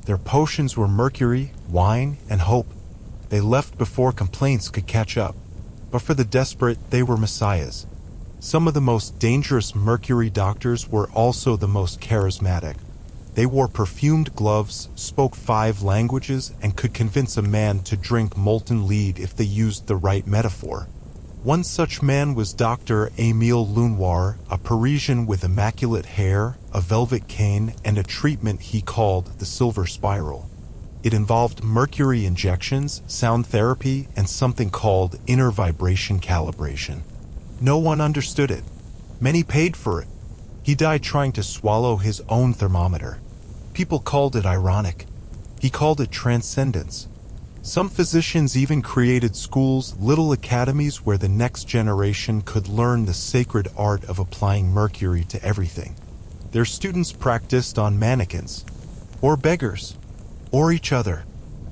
Their potions were mercury, wine, and hope. They left before complaints could catch up. But for the desperate, they were messiahs. Some of the most dangerous mercury doctors were also the most charismatic. They wore perfumed gloves, spoke 5 languages, and could convince a man to drink molten lead if they used the right metaphor. One such man was Dr. Émile Lenoir, a Parisian with immaculate hair, a velvet cane, and a treatment he called the silver spiral. It involved mercury injections, sound therapy, and something called inner vibration calibration. No one understood it. Many paid for it. He died trying to swallow his own thermometer. People called it ironic. He called it transcendence. Some physicians even created schools, little academies where the next generation could learn the sacred art of applying mercury to everything. Their students practiced on mannequins, or beggars, or each other.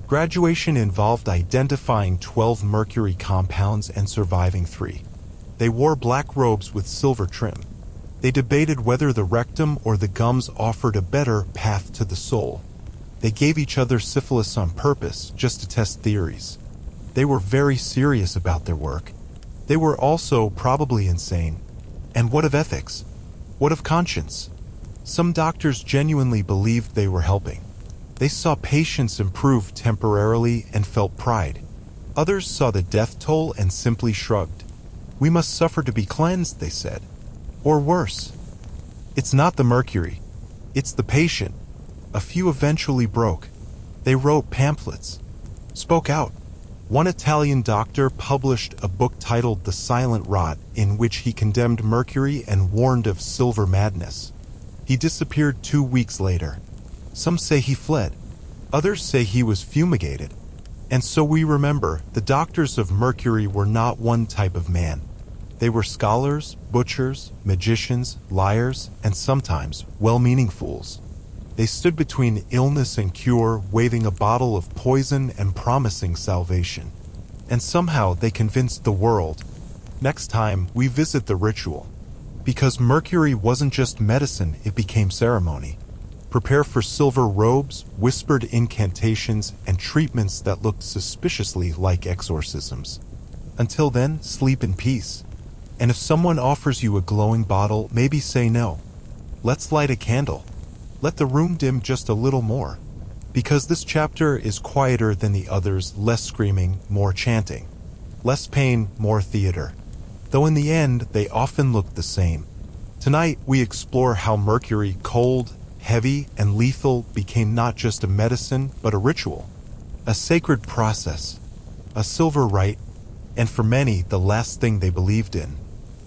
Graduation involved identifying 12 mercury compounds and surviving 3. They wore black robes with silver trim. They debated whether the rectum or the gums offered a better path to the soul. They gave each other syphilis on purpose just to test theories. They were very serious about their work. They were also probably insane. And what of ethics? What of conscience? Some doctors genuinely believed they were helping. They saw patients improve temporarily and felt pride. Others saw the death toll and simply shrugged. We must suffer to be cleansed, they said. Or worse. It's not the mercury. It's the patient. A few eventually broke. They wrote pamphlets, spoke out. One Italian doctor published a book titled The Silent Rot, in which he condemned mercury and warned of silver madness. He disappeared 2 weeks later. Some say he fled. Others say he was fumigated. And so we remember, the doctors of mercury were not one type of man. They were scholars, butchers, magicians, liars, and sometimes well-meaning fools. They stood between illness and cure, waving a bottle of poison and promising salvation. And somehow they convinced the world. Next time, we visit the ritual. Because mercury wasn't just medicine, it became ceremony. Prepare for silver robes, whispered incantations, and treatments that looked suspiciously like exorcisms. Until then, sleep in peace. And if someone offers you a glowing bottle, maybe say no. Let's light a candle. Let the room dim just a little more. Because this chapter is quieter than the others, less screaming, more chanting. Less pain, more theater. Though in the end, they often look the same. Tonight, we explore how mercury, cold, heavy, and lethal, became not just a medicine, but a ritual. A sacred process. A silver rite. And for many, the last thing they believed in.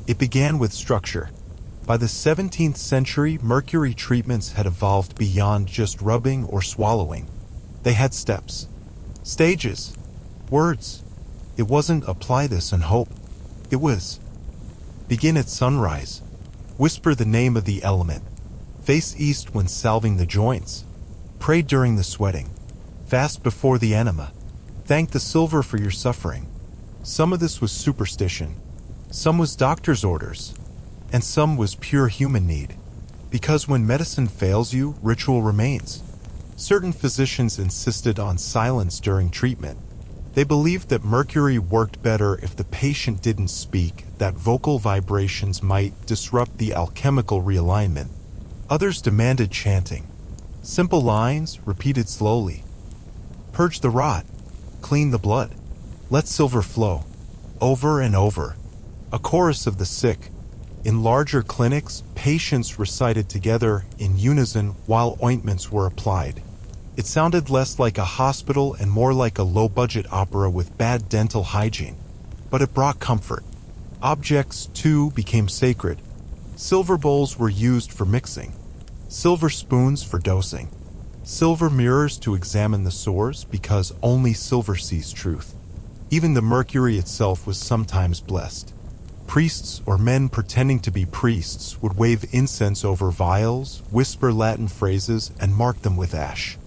It began with structure. By the 17th century, mercury treatments had evolved beyond just rubbing or swallowing. They had steps, stages, words. It wasn't apply this and hope. It was begin at sunrise, whisper the name of the element, face east when salving the joints, pray during the sweating, fast before the enema, thank the silver for your suffering. Some of this was superstition. Some was doctor's orders, and some was pure human need. Because when medicine fails you, ritual remains. Certain physicians insisted on silence during treatment. They believed that mercury worked better if the patient didn't speak, that vocal vibrations might disrupt the alchemical realignment. Others demanded chanting. Simple lines, repeated slowly. Purge the rot. Clean the blood. Let silver flow. Over and over. A chorus of the sick. In larger clinics, patients recited together in unison while ointments were applied. It sounded less like a hospital and more like a low-budget opera with bad dental hygiene. But it brought comfort. Objects, too, became sacred. Silver bowls were used for mixing. Silver spoons for dosing. Silver mirrors to examine the sores because only silver sees truth. Even the mercury itself was sometimes blessed. Priests or men pretending to be priests would wave incense over vials, whisper Latin phrases, and mark them with ash.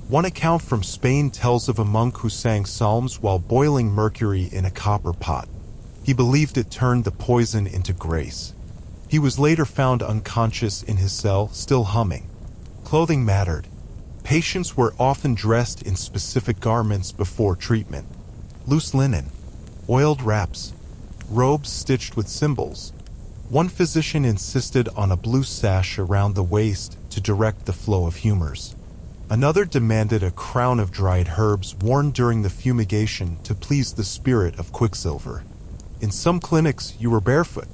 One account from Spain tells of a monk who sang psalms while boiling mercury in a copper pot. He believed it turned the poison into grace. He was later found unconscious in his cell, still humming. Clothing mattered. Patients were often dressed in specific garments before treatment. Loose linen, oiled wraps, robes stitched with symbols. One physician insisted on a blue sash around the waist to direct the flow of humors. Another demanded a crown of dried herbs worn during the fumigation to please the spirit of quicksilver. In some clinics, you were barefoot.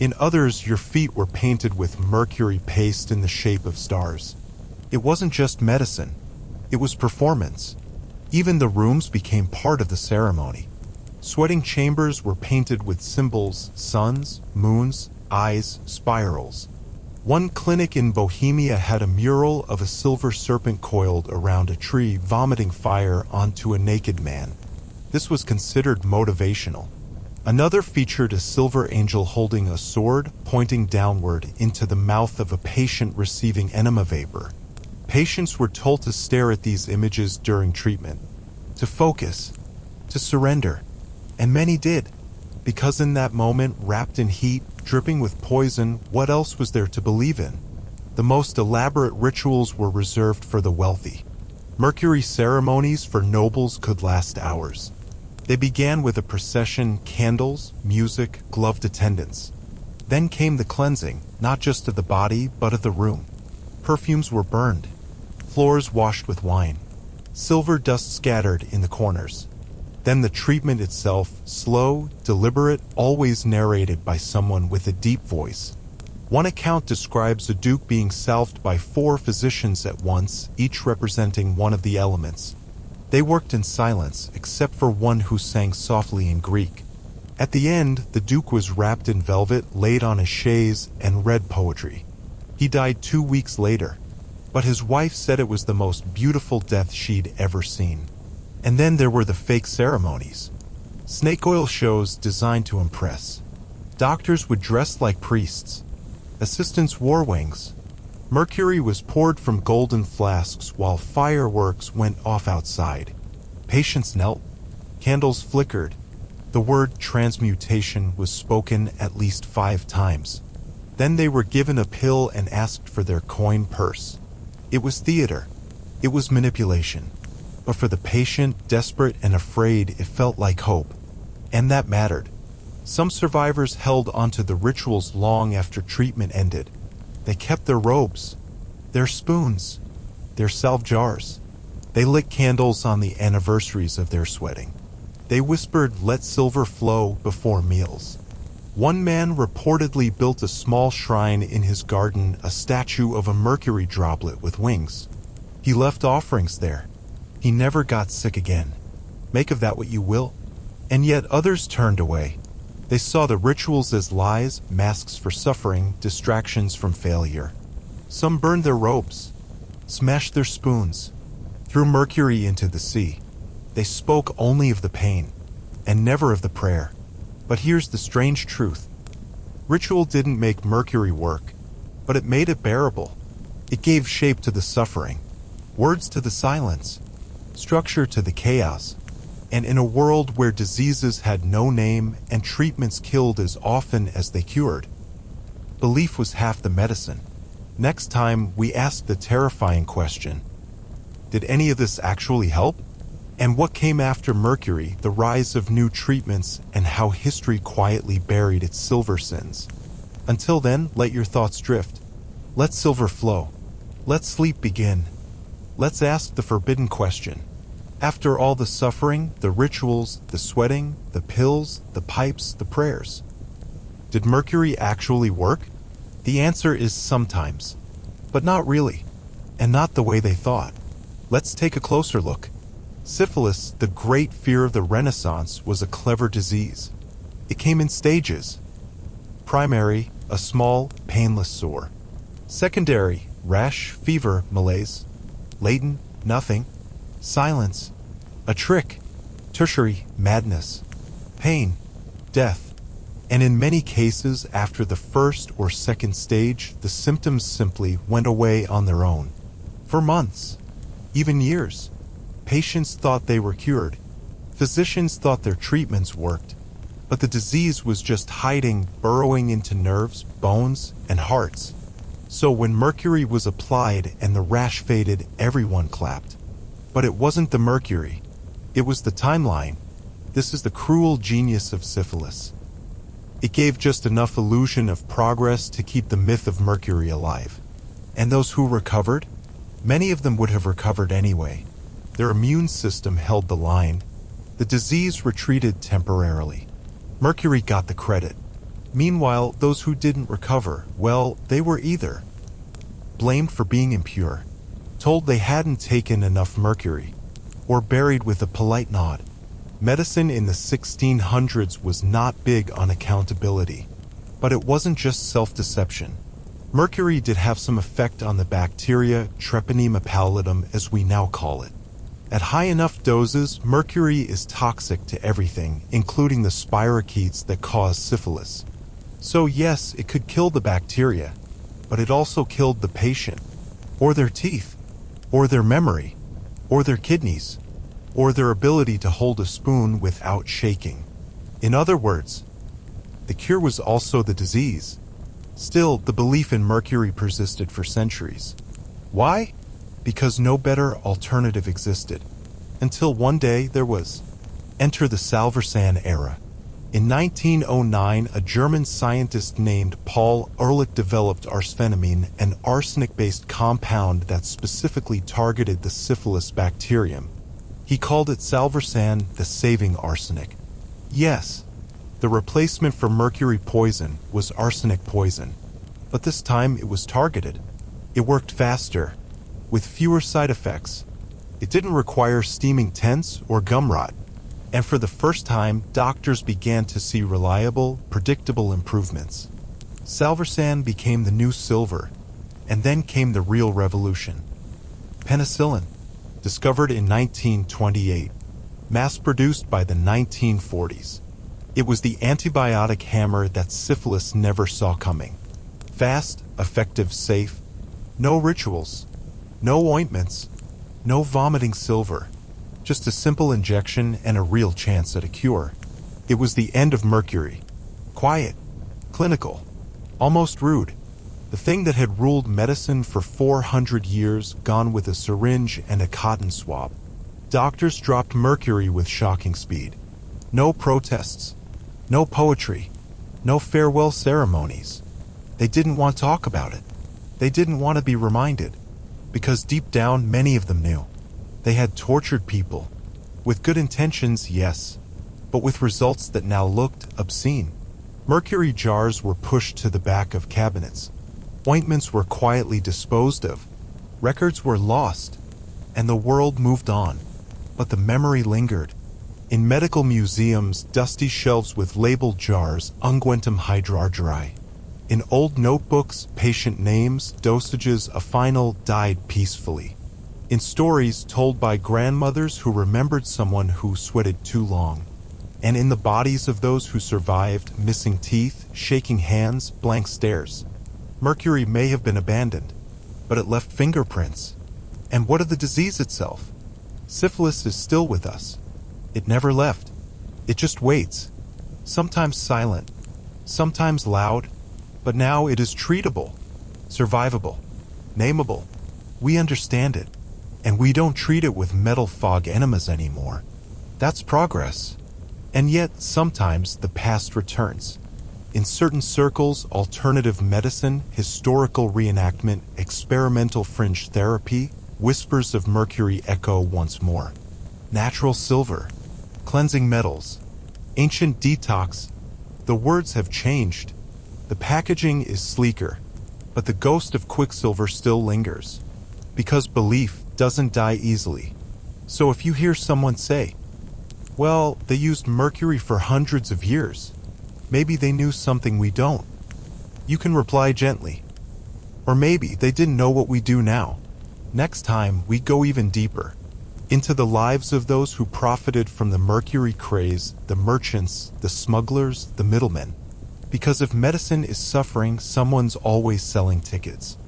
In others, your feet were painted with mercury paste in the shape of stars. It wasn't just medicine. It was performance. Even the rooms became part of the ceremony. Sweating chambers were painted with symbols, suns, moons, eyes, spirals. One clinic in Bohemia had a mural of a silver serpent coiled around a tree vomiting fire onto a naked man. This was considered motivational. Another featured a silver angel holding a sword pointing downward into the mouth of a patient receiving enema vapor. Patients were told to stare at these images during treatment, to focus, to surrender, and many did. Because in that moment, wrapped in heat, dripping with poison, what else was there to believe in? The most elaborate rituals were reserved for the wealthy. Mercury ceremonies for nobles could last hours. They began with a procession, candles, music, gloved attendants. Then came the cleansing, not just of the body, but of the room. Perfumes were burned, floors washed with wine, silver dust scattered in the corners. Then the treatment itself, slow, deliberate, always narrated by someone with a deep voice. One account describes a duke being salved by 4 physicians at once, each representing one of the elements. They worked in silence, except for one who sang softly in Greek. At the end, the duke was wrapped in velvet, laid on a chaise, and read poetry. He died 2 weeks later, but his wife said it was the most beautiful death she'd ever seen. And then there were the fake ceremonies. Snake oil shows designed to impress. Doctors would dress like priests. Assistants wore wings. Mercury was poured from golden flasks while fireworks went off outside. Patients knelt. Candles flickered. The word transmutation was spoken at least 5 times. Then they were given a pill and asked for their coin purse. It was theater. It was manipulation. But for the patient, desperate and afraid, it felt like hope. And that mattered. Some survivors held onto the rituals long after treatment ended. They kept their robes, their spoons, their salve jars. They lit candles on the anniversaries of their sweating. They whispered, "Let silver flow," before meals. One man reportedly built a small shrine in his garden, a statue of a mercury droplet with wings. He left offerings there. He never got sick again. Make of that what you will. And yet others turned away. They saw the rituals as lies, masks for suffering, distractions from failure. Some burned their robes, smashed their spoons, threw mercury into the sea. They spoke only of the pain, and never of the prayer. But here's the strange truth. Ritual didn't make mercury work, but it made it bearable. It gave shape to the suffering, words to the silence, structure to the chaos. And in a world where diseases had no name and treatments killed as often as they cured, belief was half the medicine. Next time, we ask the terrifying question: Did any of this actually help? And what came after Mercury, the rise of new treatments, and how history quietly buried its silver sins? Until then, let your thoughts drift. Let silver flow. Let sleep begin. Let's ask the forbidden question. After all the suffering, the rituals, the sweating, the pills, the pipes, the prayers, did Mercury actually work? The answer is sometimes, but not really, and not the way they thought. Let's take a closer look. Syphilis, the great fear of the Renaissance, was a clever disease. It came in stages. Primary, a small, painless sore. Secondary, rash, fever, malaise. Latent, nothing. Silence, a trick. Tertiary, madness. Pain, death. And in many cases, after the first or second stage, the symptoms simply went away on their own. For months, even years, patients thought they were cured. Physicians thought their treatments worked. But the disease was just hiding, burrowing into nerves, bones, and hearts. So when mercury was applied and the rash faded, everyone clapped. But it wasn't the mercury. It was the timeline. This is the cruel genius of syphilis. It gave just enough illusion of progress to keep the myth of Mercury alive. And those who recovered? Many of them would have recovered anyway. Their immune system held the line. The disease retreated temporarily. Mercury got the credit. Meanwhile, those who didn't recover, well, they were either blamed for being impure, told they hadn't taken enough mercury, or buried with a polite nod. Medicine in the 1600s was not big on accountability, but it wasn't just self-deception. Mercury did have some effect on the bacteria, Treponema pallidum as we now call it. At high enough doses, mercury is toxic to everything, including the spirochetes that cause syphilis. So yes, it could kill the bacteria, but it also killed the patient, or their teeth, or their memory, or their kidneys, or their ability to hold a spoon without shaking. In other words, the cure was also the disease. Still, the belief in mercury persisted for centuries. Why? Because no better alternative existed. Until one day there was. Enter the Salvarsan era. In 1909, a German scientist named Paul Ehrlich developed arsphenamine, an arsenic-based compound that specifically targeted the syphilis bacterium. He called it Salvarsan, the saving arsenic. Yes, the replacement for mercury poison was arsenic poison, but this time it was targeted. It worked faster, with fewer side effects. It didn't require steaming tents or gum rot, and for the first time, doctors began to see reliable, predictable improvements. Salvarsan became the new silver, and then came the real revolution. Penicillin, discovered in 1928, mass-produced by the 1940s. It was the antibiotic hammer that syphilis never saw coming. Fast, effective, safe. No rituals. No ointments. No vomiting silver. Just a simple injection and a real chance at a cure. It was the end of mercury. Quiet. Clinical. Almost rude. The thing that had ruled medicine for 400 years, gone with a syringe and a cotton swab. Doctors dropped mercury with shocking speed. No protests. No poetry. No farewell ceremonies. They didn't want to talk about it. They didn't want to be reminded. Because deep down, many of them knew. They had tortured people. With good intentions, yes. But with results that now looked obscene. Mercury jars were pushed to the back of cabinets. Ointments were quietly disposed of. Records were lost. And the world moved on. But the memory lingered. In medical museums, dusty shelves with labeled jars, unguentum hydrargyri. In old notebooks, patient names, dosages, a final died peacefully. In stories told by grandmothers who remembered someone who sweated too long. And in the bodies of those who survived, missing teeth, shaking hands, blank stares. Mercury may have been abandoned, but it left fingerprints. And what of the disease itself? Syphilis is still with us. It never left. It just waits. Sometimes silent, sometimes loud, but now it is treatable, survivable, nameable. We understand it, and we don't treat it with metal fog enemas anymore. That's progress. And yet, sometimes the past returns. In certain circles, alternative medicine, historical reenactment, experimental fringe therapy, whispers of Mercury echo once more. Natural silver, cleansing metals, ancient detox. The words have changed. The packaging is sleeker, but the ghost of Quicksilver still lingers. Because belief doesn't die easily. So if you hear someone say, well, they used mercury for hundreds of years, maybe they knew something we don't, you can reply gently. Or maybe they didn't know what we do now. Next time, we go even deeper into the lives of those who profited from the mercury craze, the merchants, the smugglers, the middlemen. Because if medicine is suffering, someone's always selling tickets.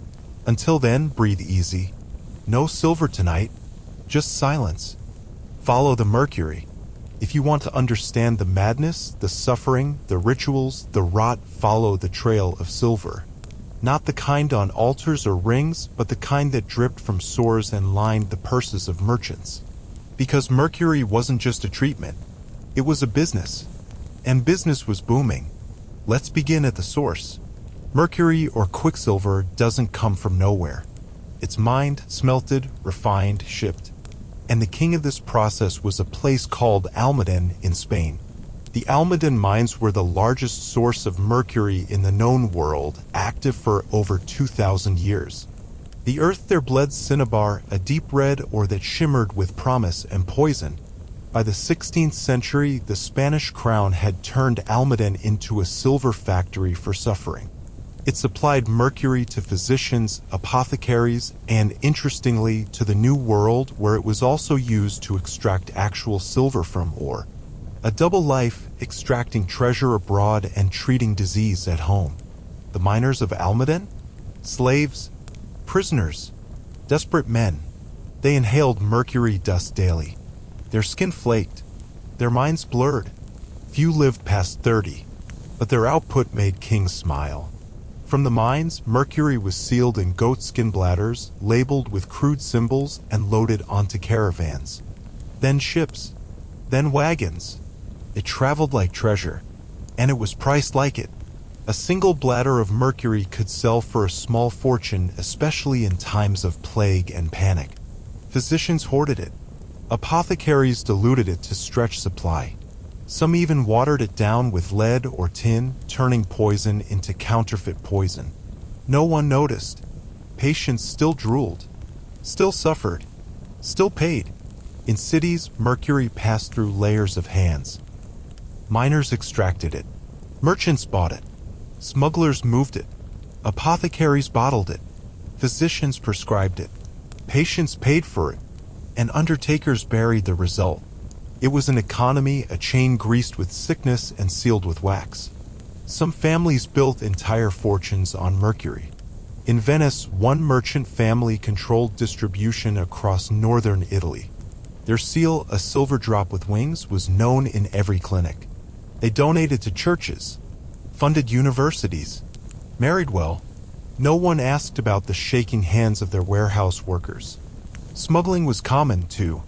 Until then, breathe easy. No silver tonight, just silence. Follow the mercury. If you want to understand the madness, the suffering, the rituals, the rot, follow the trail of silver. Not the kind on altars or rings, but the kind that dripped from sores and lined the purses of merchants. Because mercury wasn't just a treatment, it was a business. And business was booming. Let's begin at the source. Mercury or Quicksilver doesn't come from nowhere. It's mined, smelted, refined, shipped. And the king of this process was a place called Almaden in Spain. The Almaden mines were the largest source of mercury in the known world, active for over 2,000 years. The earth there bled cinnabar, a deep red ore that shimmered with promise and poison. By the 16th century, the Spanish crown had turned Almaden into a silver factory for suffering. It supplied mercury to physicians, apothecaries, and, interestingly, to the New World, where it was also used to extract actual silver from ore. A double life, extracting treasure abroad and treating disease at home. The miners of Almaden? Slaves, prisoners, desperate men. They inhaled mercury dust daily. Their skin flaked, their minds blurred. Few lived past 30, but their output made kings smile. From the mines, mercury was sealed in goatskin bladders, labeled with crude symbols, and loaded onto caravans. Then ships, then wagons. It traveled like treasure, and it was priced like it. A single bladder of mercury could sell for a small fortune, especially in times of plague and panic. Physicians hoarded it. Apothecaries diluted it to stretch supply. Some even watered it down with lead or tin, turning poison into counterfeit poison. No one noticed. Patients still drooled, still suffered, still paid. In cities, mercury passed through layers of hands. Miners extracted it. Merchants bought it. Smugglers moved it. Apothecaries bottled it. Physicians prescribed it. Patients paid for it. And undertakers buried the result. It was an economy, a chain greased with sickness and sealed with wax. Some families built entire fortunes on mercury. In Venice, one merchant family controlled distribution across northern Italy. Their seal, a silver drop with wings, was known in every clinic. They donated to churches, funded universities, married well. No one asked about the shaking hands of their warehouse workers. Smuggling was common, too,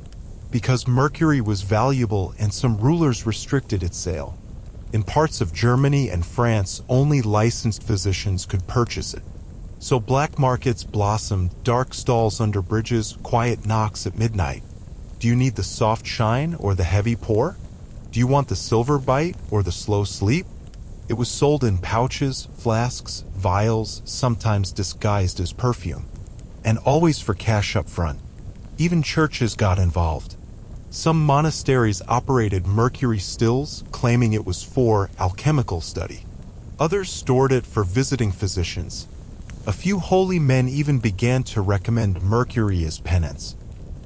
because mercury was valuable and some rulers restricted its sale. In parts of Germany and France, only licensed physicians could purchase it. So black markets blossomed, dark stalls under bridges, quiet knocks at midnight. Do you need the soft shine or the heavy pour? Do you want the silver bite or the slow sleep? It was sold in pouches, flasks, vials, sometimes disguised as perfume. And always for cash up front. Even churches got involved. Some monasteries operated mercury stills, claiming it was for alchemical study. Others stored it for visiting physicians. A few holy men even began to recommend mercury as penance.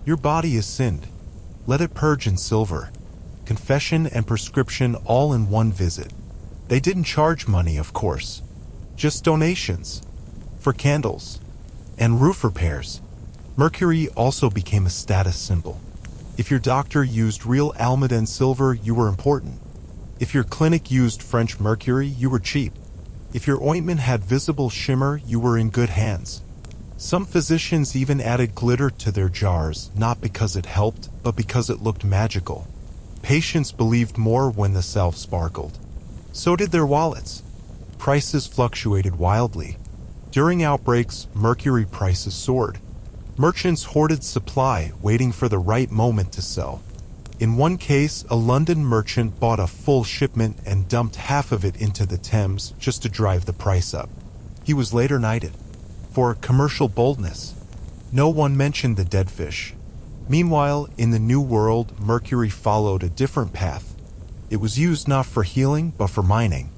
Your body is sinned. Let it purge in silver. Confession and prescription all in one visit. They didn't charge money, of course. Just donations. For candles. And roof repairs. Mercury also became a status symbol. If your doctor used real Almaden silver, you were important. If your clinic used French mercury, you were cheap. If your ointment had visible shimmer, you were in good hands. Some physicians even added glitter to their jars, not because it helped, but because it looked magical. Patients believed more when the salve sparkled. So did their wallets. Prices fluctuated wildly. During outbreaks, mercury prices soared. Merchants hoarded supply, waiting for the right moment to sell. In one case, a London merchant bought a full shipment and dumped half of it into the Thames just to drive the price up. He was later knighted for commercial boldness. No one mentioned the dead fish. Meanwhile, in the New World, mercury followed a different path. It was used not for healing, but for mining.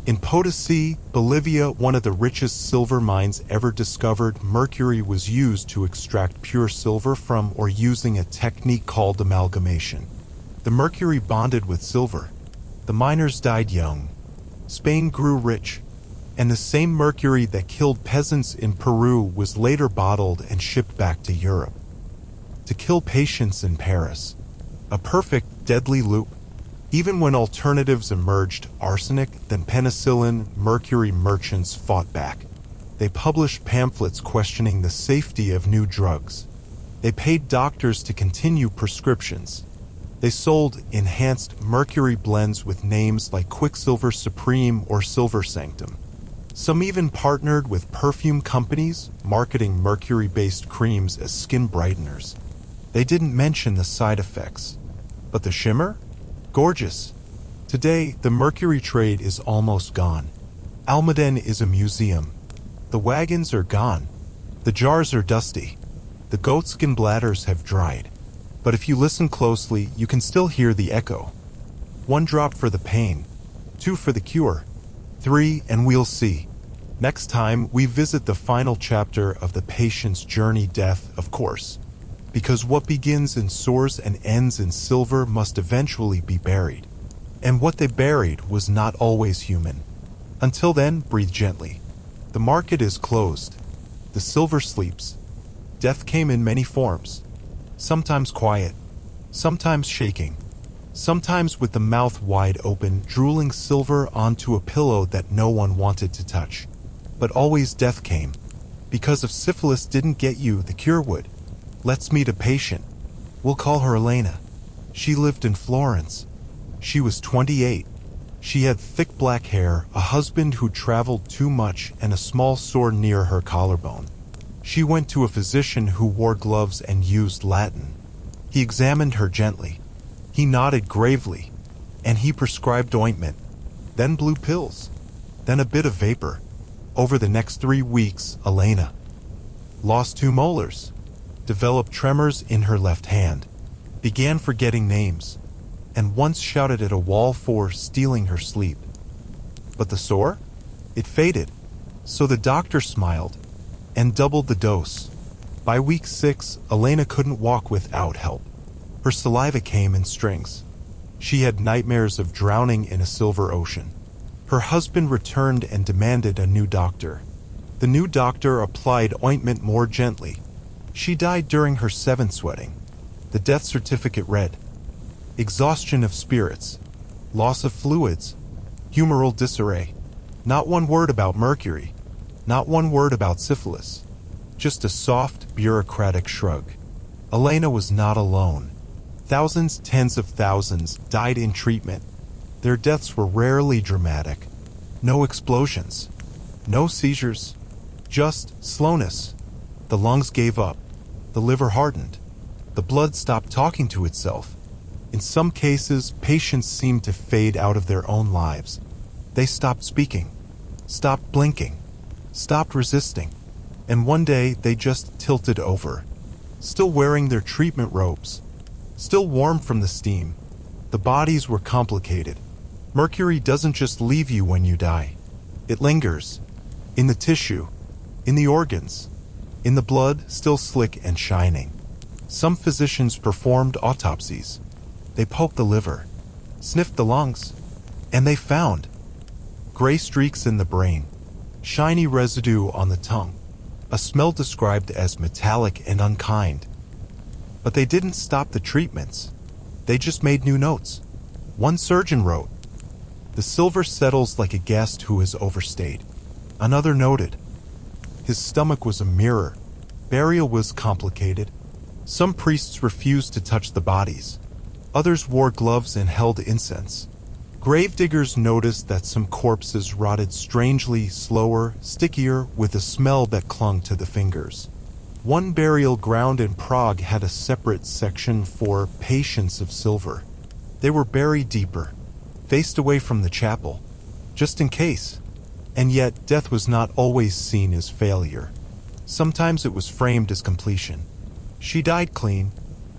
In Potosi, Bolivia, one of the richest silver mines ever discovered, mercury was used to extract pure silver from or using a technique called amalgamation. The mercury bonded with silver. The miners died young. Spain grew rich. And the same mercury that killed peasants in Peru was later bottled and shipped back to Europe to kill patients in Paris. A perfect, deadly loop. Even when alternatives emerged, arsenic, then penicillin, mercury merchants fought back. They published pamphlets questioning the safety of new drugs. They paid doctors to continue prescriptions. They sold enhanced mercury blends with names like Quicksilver Supreme or Silver Sanctum. Some even partnered with perfume companies, marketing mercury-based creams as skin brighteners. They didn't mention the side effects. But the shimmer? Gorgeous. Today, the mercury trade is almost gone. Almaden is a museum. The wagons are gone. The jars are dusty. The goatskin bladders have dried. But if you listen closely, you can still hear the echo. 1 drop for the pain, 2 for the cure, 3 and we'll see. Next time, we visit the final chapter of the patient's journey, death, of course. Because what begins in sores and ends in silver must eventually be buried. And what they buried was not always human. Until then, breathe gently. The market is closed. The silver sleeps. Death came in many forms. Sometimes quiet. Sometimes shaking. Sometimes with the mouth wide open, drooling silver onto a pillow that no one wanted to touch. But always death came. Because if syphilis didn't get you, the cure would. Let's meet a patient. We'll call her Elena. She lived in Florence. She was 28. She had thick black hair, a husband who traveled too much, and a small sore near her collarbone. She went to a physician who wore gloves and used Latin. He examined her gently. He nodded gravely, and he prescribed ointment, then blue pills, then a bit of vapor. Over the next 3 weeks, Elena lost 2 molars, developed tremors in her left hand, began forgetting names, and once shouted at a wall for stealing her sleep. But the sore? It faded. So the doctor smiled and doubled the dose. By week 6, Elena couldn't walk without help. Her saliva came in strings. She had nightmares of drowning in a silver ocean. Her husband returned and demanded a new doctor. The new doctor applied ointment more gently. She died during her 7th wedding. The death certificate read, exhaustion of spirits, loss of fluids, humoral disarray. Not one word about mercury. Not one word about syphilis. Just a soft, bureaucratic shrug. Elena was not alone. Thousands, tens of thousands, died in treatment. Their deaths were rarely dramatic. No explosions. No seizures. Just slowness. The lungs gave up. The liver hardened. The blood stopped talking to itself. In some cases, patients seemed to fade out of their own lives. They stopped speaking, stopped blinking, stopped resisting, and one day they just tilted over, still wearing their treatment robes, still warm from the steam. The bodies were complicated. Mercury doesn't just leave you when you die. It lingers. In the tissue, in the organs, in the blood, still slick and shining. Some physicians performed autopsies. They poked the liver, sniffed the lungs, and they found gray streaks in the brain, shiny residue on the tongue, a smell described as metallic and unkind. But they didn't stop the treatments. They just made new notes. One surgeon wrote, "The silver settles like a guest who has overstayed." Another noted, "His stomach was a mirror, Burial was complicated. Some priests refused to touch the bodies. Others wore gloves and held incense. Gravediggers noticed that some corpses rotted strangely, slower, stickier, with a smell that clung to the fingers. One burial ground in Prague had a separate section for patients of silver. They were buried deeper, faced away from the chapel, just in case. And yet, death was not always seen as failure. Sometimes it was framed as completion. She died clean.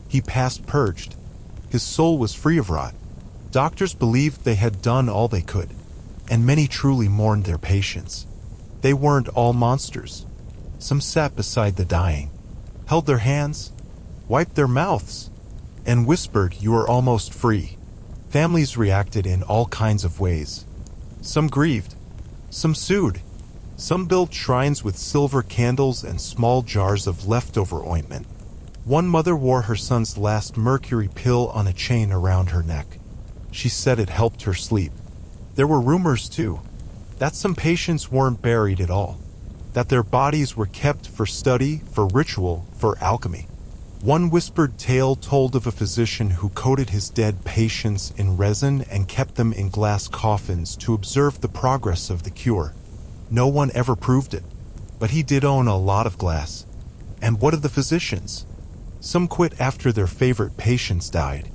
He passed purged. His soul was free of rot. Doctors believed they had done all they could, and many truly mourned their patients. They weren't all monsters. Some sat beside the dying, held their hands, wiped their mouths, and whispered, "You are almost free." Families reacted in all kinds of ways. Some grieved, some sued, some built shrines with silver candles and small jars of leftover ointment. One mother wore her son's last mercury pill on a chain around her neck. She said it helped her sleep. There were rumors, too, that some patients weren't buried at all, that their bodies were kept for study, for ritual, for alchemy. One whispered tale told of a physician who coated his dead patients in resin and kept them in glass coffins to observe the progress of the cure. No one ever proved it, but he did own a lot of glass. And what of the physicians? Some quit after their favorite patients died.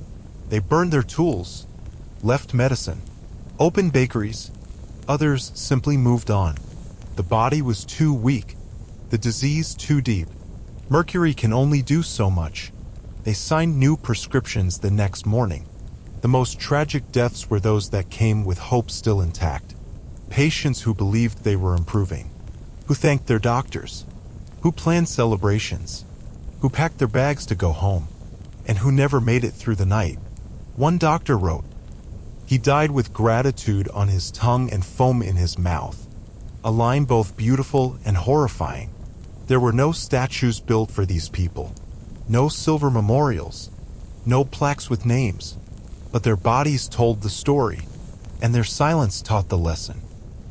They burned their tools, left medicine, opened bakeries. Others simply moved on. The body was too weak, the disease too deep. Mercury can only do so much. They signed new prescriptions the next morning. The most tragic deaths were those that came with hope still intact. Patients who believed they were improving, who thanked their doctors, who planned celebrations, who packed their bags to go home, and who never made it through the night. One doctor wrote, "He died with gratitude on his tongue and foam in his mouth," a line both beautiful and horrifying. There were no statues built for these people, no silver memorials, no plaques with names, but their bodies told the story, and their silence taught the lesson.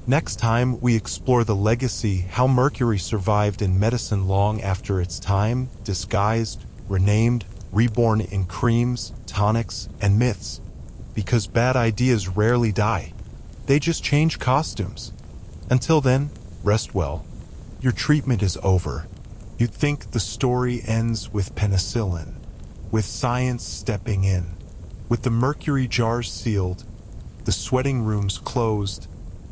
Next time, we explore the legacy, how Mercury survived in medicine long after its time, disguised, renamed, reborn in creams, tonics, and myths. Because bad ideas rarely die. They just change costumes. Until then, rest well. Your treatment is over. You'd think the story ends with penicillin, with science stepping in, with the mercury jars sealed, the sweating rooms closed,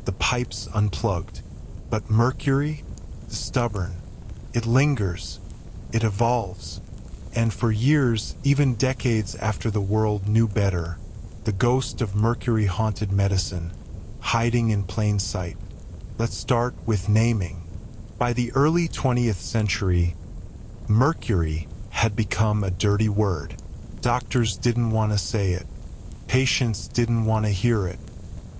the pipes unplugged. But mercury is stubborn. It lingers. It evolves. And for years, even decades after the world knew better, the ghost of mercury haunted medicine, hiding in plain sight. Let's start with naming. By the early 20th century, mercury had become a dirty word. Doctors didn't want to say it. Patients didn't want to hear it.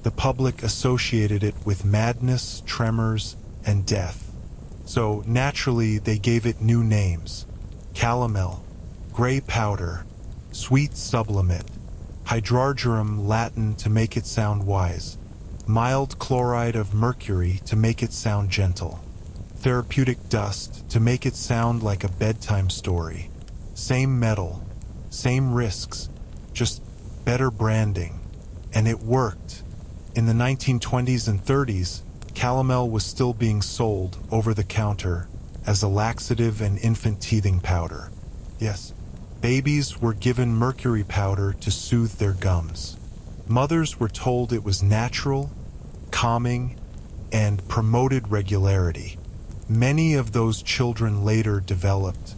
The public associated it with madness, tremors, and death. So naturally, they gave it new names. Calomel, gray powder, sweet sublimate, hydrargyrum Latin to make it sound wise, mild chloride of mercury to make it sound gentle, therapeutic dust to make it sound like a bedtime story. Same metal, same risks, just better branding. And it worked. In the 1920s and 30s, calomel was still being sold over the counter as a laxative and infant teething powder. Yes, babies were given mercury powder to soothe their gums. Mothers were told it was natural, calming, and promoted regularity. Many of those children later developed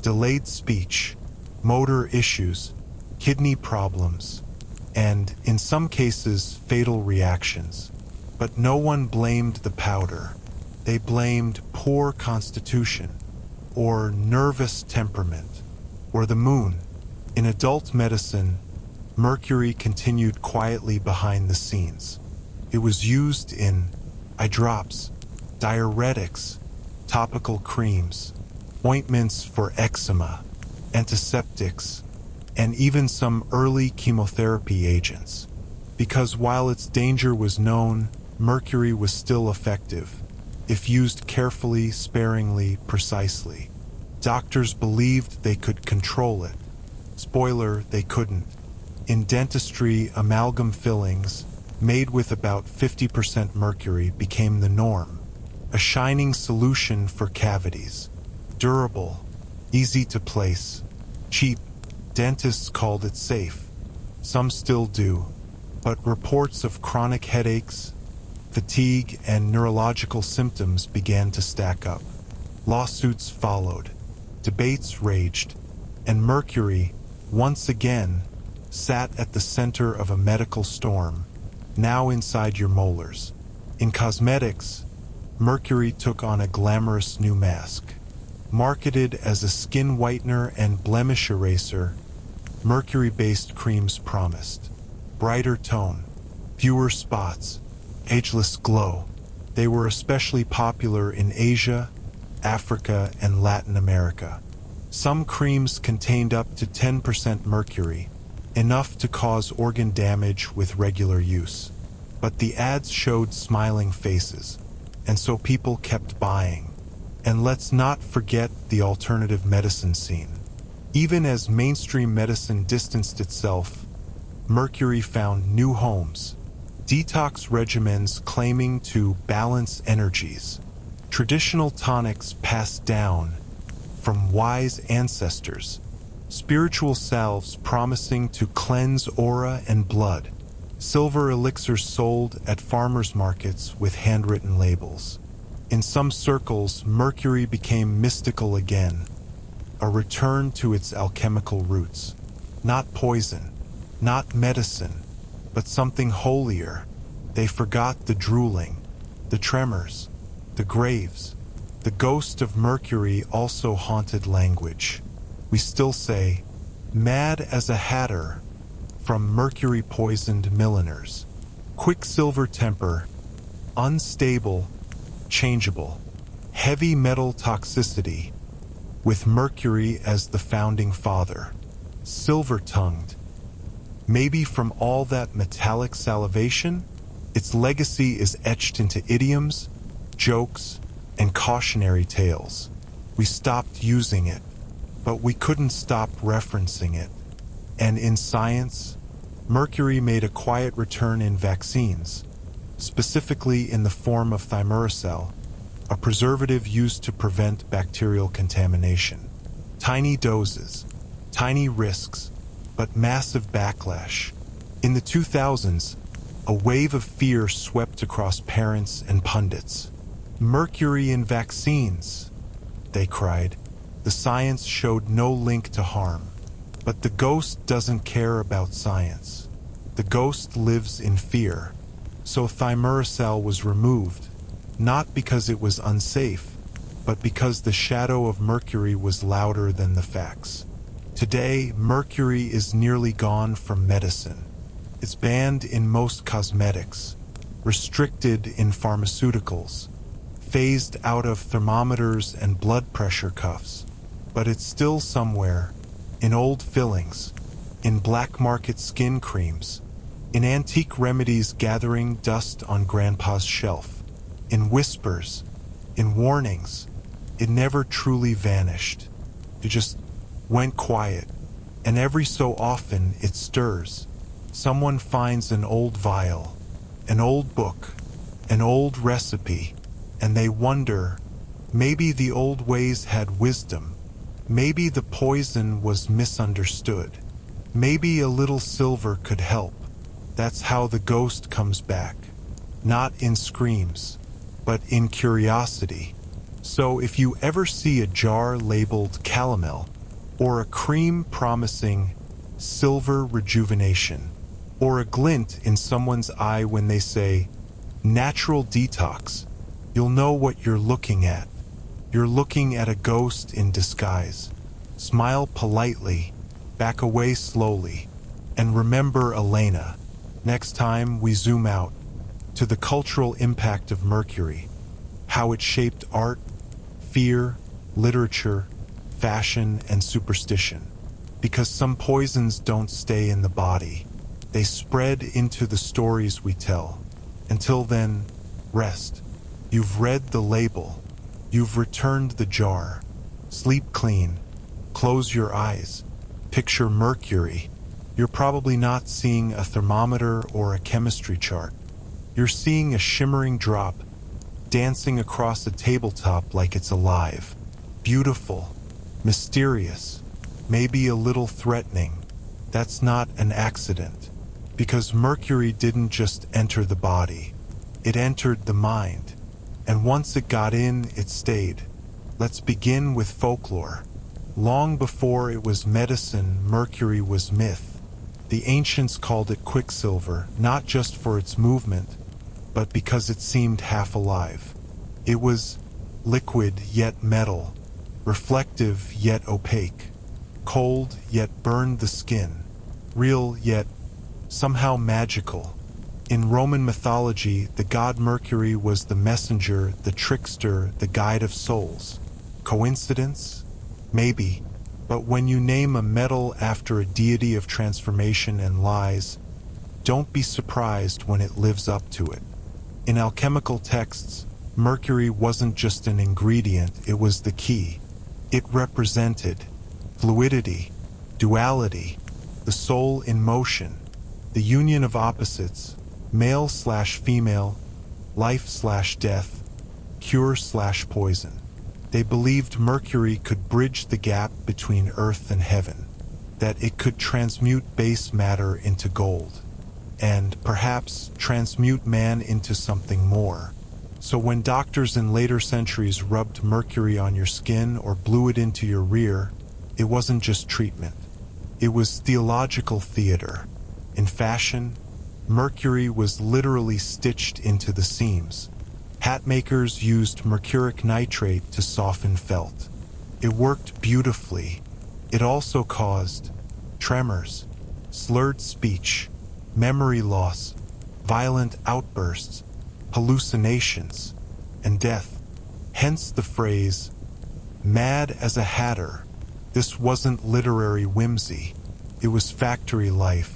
delayed speech, motor issues, kidney problems, and, in some cases, fatal reactions. But no one blamed the powder. They blamed poor constitution, or nervous temperament, or the moon. In adult medicine, mercury continued quietly behind the scenes. It was used in eye drops, diuretics, topical creams, ointments for eczema, antiseptics, and even some early chemotherapy agents. Because while its danger was known, mercury was still effective, if used carefully, sparingly, precisely. Doctors believed they could control it. Spoiler, they couldn't. In dentistry, amalgam fillings, made with about 50% mercury, became the norm. A shining solution for cavities. Durable, easy to place, cheap. Dentists called it safe. Some still do. But reports of chronic headaches, fatigue, and neurological symptoms began to stack up. Lawsuits followed. Debates raged. And mercury, once again, sat at the center of a medical storm, now inside your molars. In cosmetics, mercury took on a glamorous new mask. Marketed as a skin whitener and blemish eraser, mercury-based creams promised brighter tone, fewer spots, ageless glow. They were especially popular in Asia, Africa, and Latin America. Some creams contained up to 10% mercury, enough to cause organ damage with regular use. But the ads showed smiling faces, and so people kept buying. And let's not forget the alternative medicine scene. Even as mainstream medicine distanced itself, mercury found new homes. Detox regimens claiming to balance energies. Traditional tonics passed down from wise ancestors. Spiritual salves promising to cleanse aura and blood. Silver elixirs sold at farmers' markets with handwritten labels. In some circles, mercury became mystical again, a return to its alchemical roots. Not poison, not medicine, but something holier. They forgot the drooling, the tremors, the graves. The ghost of mercury also haunted language. We still say, "mad as a hatter," from mercury-poisoned milliners. Quicksilver temper, unstable, changeable. Heavy metal toxicity, with mercury as the founding father. Silver-tongued. Maybe from all that metallic salivation, its legacy is etched into idioms, jokes, and cautionary tales. We stopped using it, but we couldn't stop referencing it. And in science, mercury made a quiet return in vaccines, specifically in the form of thimerosal, a preservative used to prevent bacterial contamination. Tiny doses, tiny risks, but massive backlash. In the 2000s, a wave of fear swept across parents and pundits. "Mercury in vaccines," they cried. The science showed no link to harm. But the ghost doesn't care about science. The ghost lives in fear. So thimerosal was removed, not because it was unsafe, but because the shadow of mercury was louder than the facts. Today, mercury is nearly gone from medicine. It's banned in most cosmetics, restricted in pharmaceuticals, phased out of thermometers and blood pressure cuffs. But it's still somewhere, in old fillings, in black market skin creams, in antique remedies gathering dust on grandpa's shelf, in whispers, in warnings. It never truly vanished. It just went quiet, and every so often it stirs. Someone finds an old vial, an old book, an old recipe, and they wonder, maybe the old ways had wisdom. Maybe the poison was misunderstood. Maybe a little silver could help. That's how the ghost comes back. Not in screams, but in curiosity. So if you ever see a jar labeled calomel, or a cream promising silver rejuvenation, or a glint in someone's eye when they say, "natural detox," you'll know what you're looking at. You're looking at a ghost in disguise. Smile politely, back away slowly, and remember Elena, next time we zoom out, to the cultural impact of mercury, how it shaped art, fear, literature, fashion, and superstition. Because some poisons don't stay in the body. They spread into the stories we tell. Until then, rest. You've read the label. You've returned the jar. Sleep clean. Close your eyes. Picture Mercury. You're probably not seeing a thermometer or a chemistry chart. You're seeing a shimmering drop, dancing across a tabletop like it's alive. Beautiful, mysterious, maybe a little threatening. That's not an accident, because Mercury didn't just enter the body. It entered the mind, and once it got in, it stayed. Let's begin with folklore. Long before it was medicine, Mercury was myth. The ancients called it quicksilver, not just for its movement, but because it seemed half alive. It was liquid yet metal, reflective yet opaque, cold yet burned the skin, real yet somehow magical. In Roman mythology, the god Mercury was the messenger, the trickster, the guide of souls. Coincidence? Maybe. But when you name a metal after a deity of transformation and lies, don't be surprised when it lives up to it. In alchemical texts, Mercury wasn't just an ingredient, it was the key. It represented fluidity, duality, the soul in motion, the union of opposites, male/female, life/death, cure/poison. They believed Mercury could bridge the gap between earth and heaven, that it could transmute base matter into gold, and perhaps transmute man into something more. So when doctors in later centuries rubbed mercury on your skin or blew it into your rear, it wasn't just treatment. It was theological theater. In fashion, mercury was literally stitched into the seams. Hat makers used mercuric nitrate to soften felt. It worked beautifully. It also caused tremors, slurred speech, memory loss, violent outbursts, hallucinations, and death. Hence the phrase, mad as a hatter. This wasn't literary whimsy. It was factory life.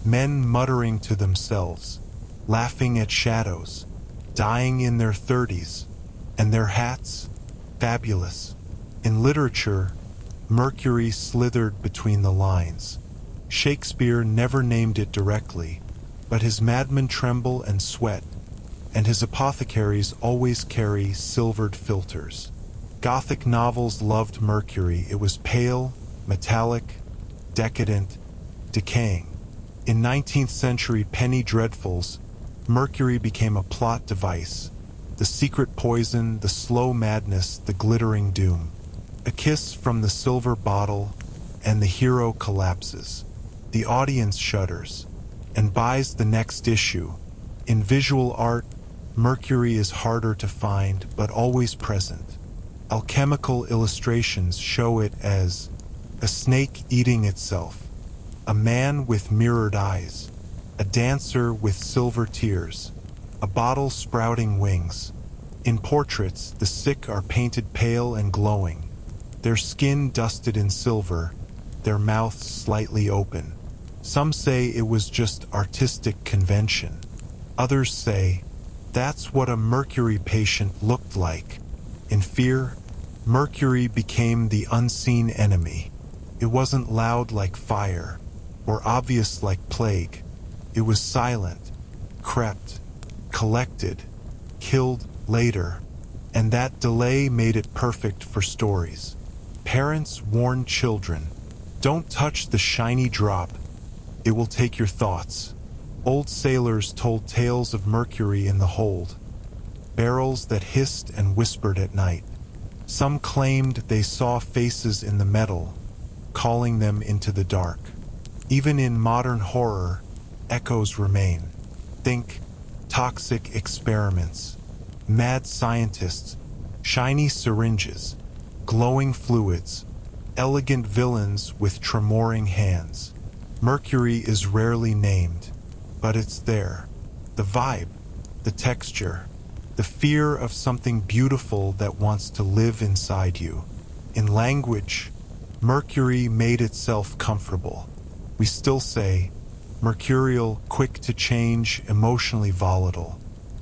Men muttering to themselves, laughing at shadows, dying in their 30s, and their hats, fabulous. In literature, Mercury slithered between the lines. Shakespeare never named it directly, but his madmen tremble and sweat, and his apothecaries always carry silvered filters. Gothic novels loved Mercury. It was pale, metallic, decadent, decaying. In 19th century penny dreadfuls, Mercury became a plot device, the secret poison, the slow madness, the glittering doom. A kiss from the silver bottle, and the hero collapses. The audience shudders and buys the next issue. In visual art, Mercury is harder to find, but always present. Alchemical illustrations show it as a snake eating itself, a man with mirrored eyes, a dancer with silver tears, a bottle sprouting wings. In portraits, the sick are painted pale and glowing, their skin dusted in silver, their mouths slightly open. Some say it was just artistic convention. Others say, that's what a Mercury patient looked like. In fear, Mercury became the unseen enemy. It wasn't loud like fire, or obvious like plague. It was silent, crept, collected, killed later, and that delay made it perfect for stories. Parents warned children, don't touch the shiny drop. It will take your thoughts. Old sailors told tales of Mercury in the hold, barrels that hissed and whispered at night. Some claimed they saw faces in the metal, calling them into the dark. Even in modern horror, echoes remain. Think toxic experiments, mad scientists, shiny syringes, glowing fluids, elegant villains with tremoring hands. Mercury is rarely named, but it's there. The vibe, the texture, the fear of something beautiful that wants to live inside you. In language, Mercury made itself comfortable. We still say, mercurial, quick to change, emotionally volatile.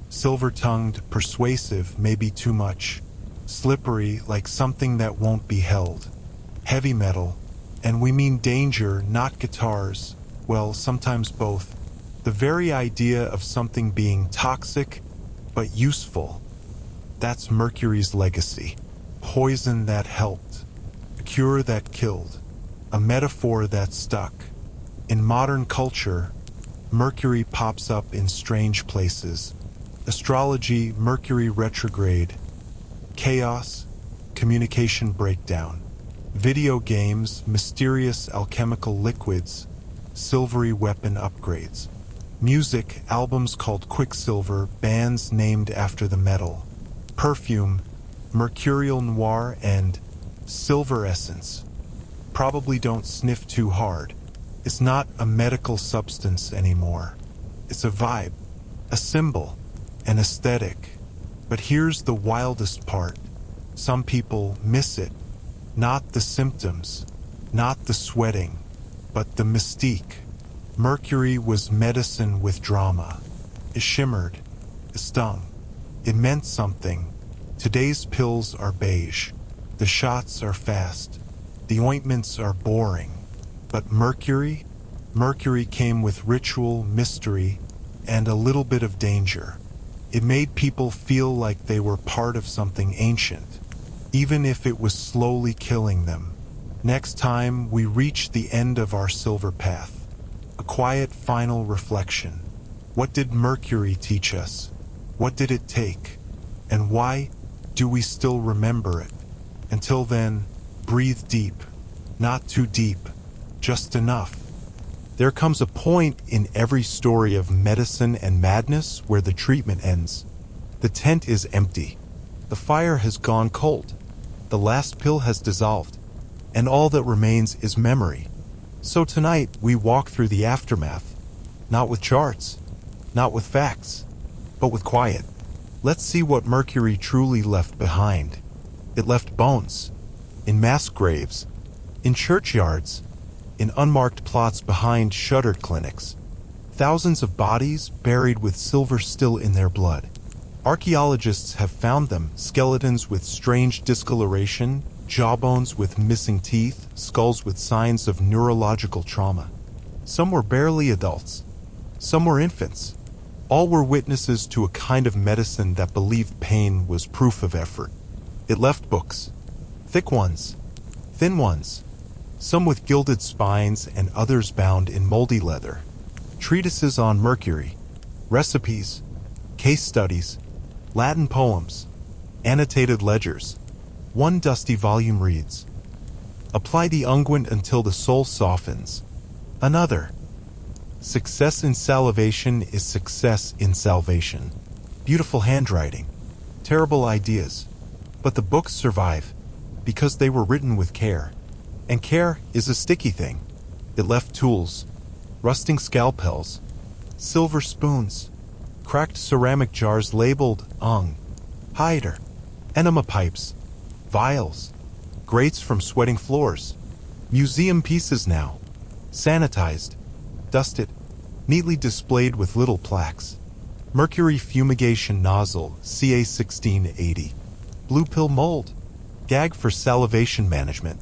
Silver-tongued, persuasive may be too much. slippery like something that won't be held. Heavy metal, and we mean danger, not guitars, well, sometimes both. The very idea of something being toxic, but useful. That's Mercury's legacy. Poison that helped. A cure that killed. A metaphor that stuck. In modern culture, Mercury pops up in strange places. Astrology, Mercury retrograde. Chaos, communication breakdown. Video games, mysterious alchemical liquids. Silvery weapon upgrades. Music, albums called Quicksilver, bands named after the metal. Perfume, mercurial noir, and silver essence. Probably don't sniff too hard. It's not a medical substance anymore. It's a vibe, a symbol, an aesthetic. But here's the wildest part. Some people miss it. Not the symptoms, not the sweating, but the mystique. Mercury was medicine with drama. It shimmered. It stung. It meant something. Today's pills are beige. The shots are fast. The ointments are boring. But Mercury? Mercury came with ritual, mystery, and a little bit of danger. It made people feel like they were part of something ancient, even if it was slowly killing them. Next time, we reach the end of our silver path. A quiet final reflection. What did Mercury teach us? What did it take? And why do we still remember it? Until then, breathe deep. Not too deep, just enough. There comes a point in every story of medicine and madness where the treatment ends. The tent is empty. The fire has gone cold. The last pill has dissolved. And all that remains is memory. So tonight, we walk through the aftermath. Not with charts, not with facts, but with quiet. Let's see what Mercury truly left behind. It left bones, in mass graves, in churchyards, in unmarked plots behind shuttered clinics. Thousands of bodies buried with silver still in their blood. Archaeologists have found them, skeletons with strange discoloration, jawbones with missing teeth, skulls with signs of neurological trauma. Some were barely adults. Some were infants. All were witnesses to a kind of medicine that believed pain was proof of effort. It left books. Thick ones. Thin ones. Some with gilded spines and others bound in moldy leather. Treatises on Mercury. Recipes. Case studies. Latin poems. Annotated ledgers. One dusty volume reads, "Apply the unguent until the soul softens." Another, "Success in salivation is success in salvation." Beautiful handwriting, terrible ideas, but the books survive because they were written with care. And care is a sticky thing. It left tools, rusting scalpels, silver spoons, cracked ceramic jars labeled ung, hider, enema pipes, vials, grates from sweating floors, museum pieces now, sanitized, dusted, neatly displayed with little plaques. Mercury fumigation nozzle, CA 1680. Blue pill mold, gag for salivation management.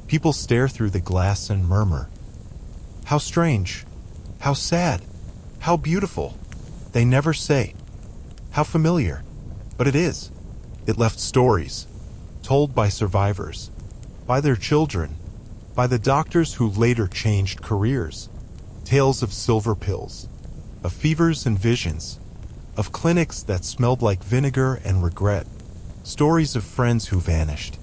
People stare through the glass and murmur. How strange, how sad, how beautiful. They never say. How familiar, but it is. It left stories, told by survivors, by their children, by the doctors who later changed careers. Tales of silver pills, of fevers and visions, of clinics that smelled like vinegar and regret. Stories of friends who vanished,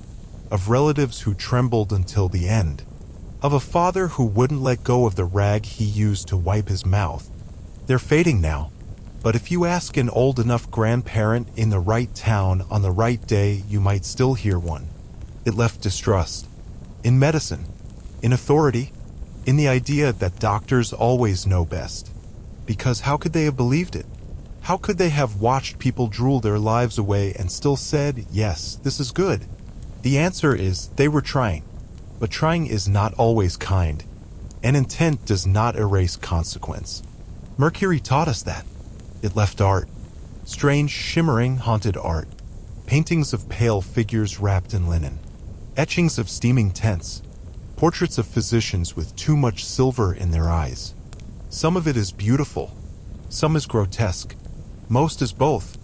of relatives who trembled until the end, of a father who wouldn't let go of the rag he used to wipe his mouth. They're fading now. But if you ask an old enough grandparent in the right town on the right day, you might still hear one. It left distrust. In medicine, in authority, in the idea that doctors always know best. Because how could they have believed it? How could they have watched people drool their lives away and still said, yes, this is good? The answer is they were trying. But trying is not always kind. And intent does not erase consequence. Mercury taught us that. It left art. Strange, shimmering, haunted art. paintings of pale figures wrapped in linen, etchings of steaming tents, portraits of physicians with too much silver in their eyes. Some of it is beautiful, some is grotesque, most is both,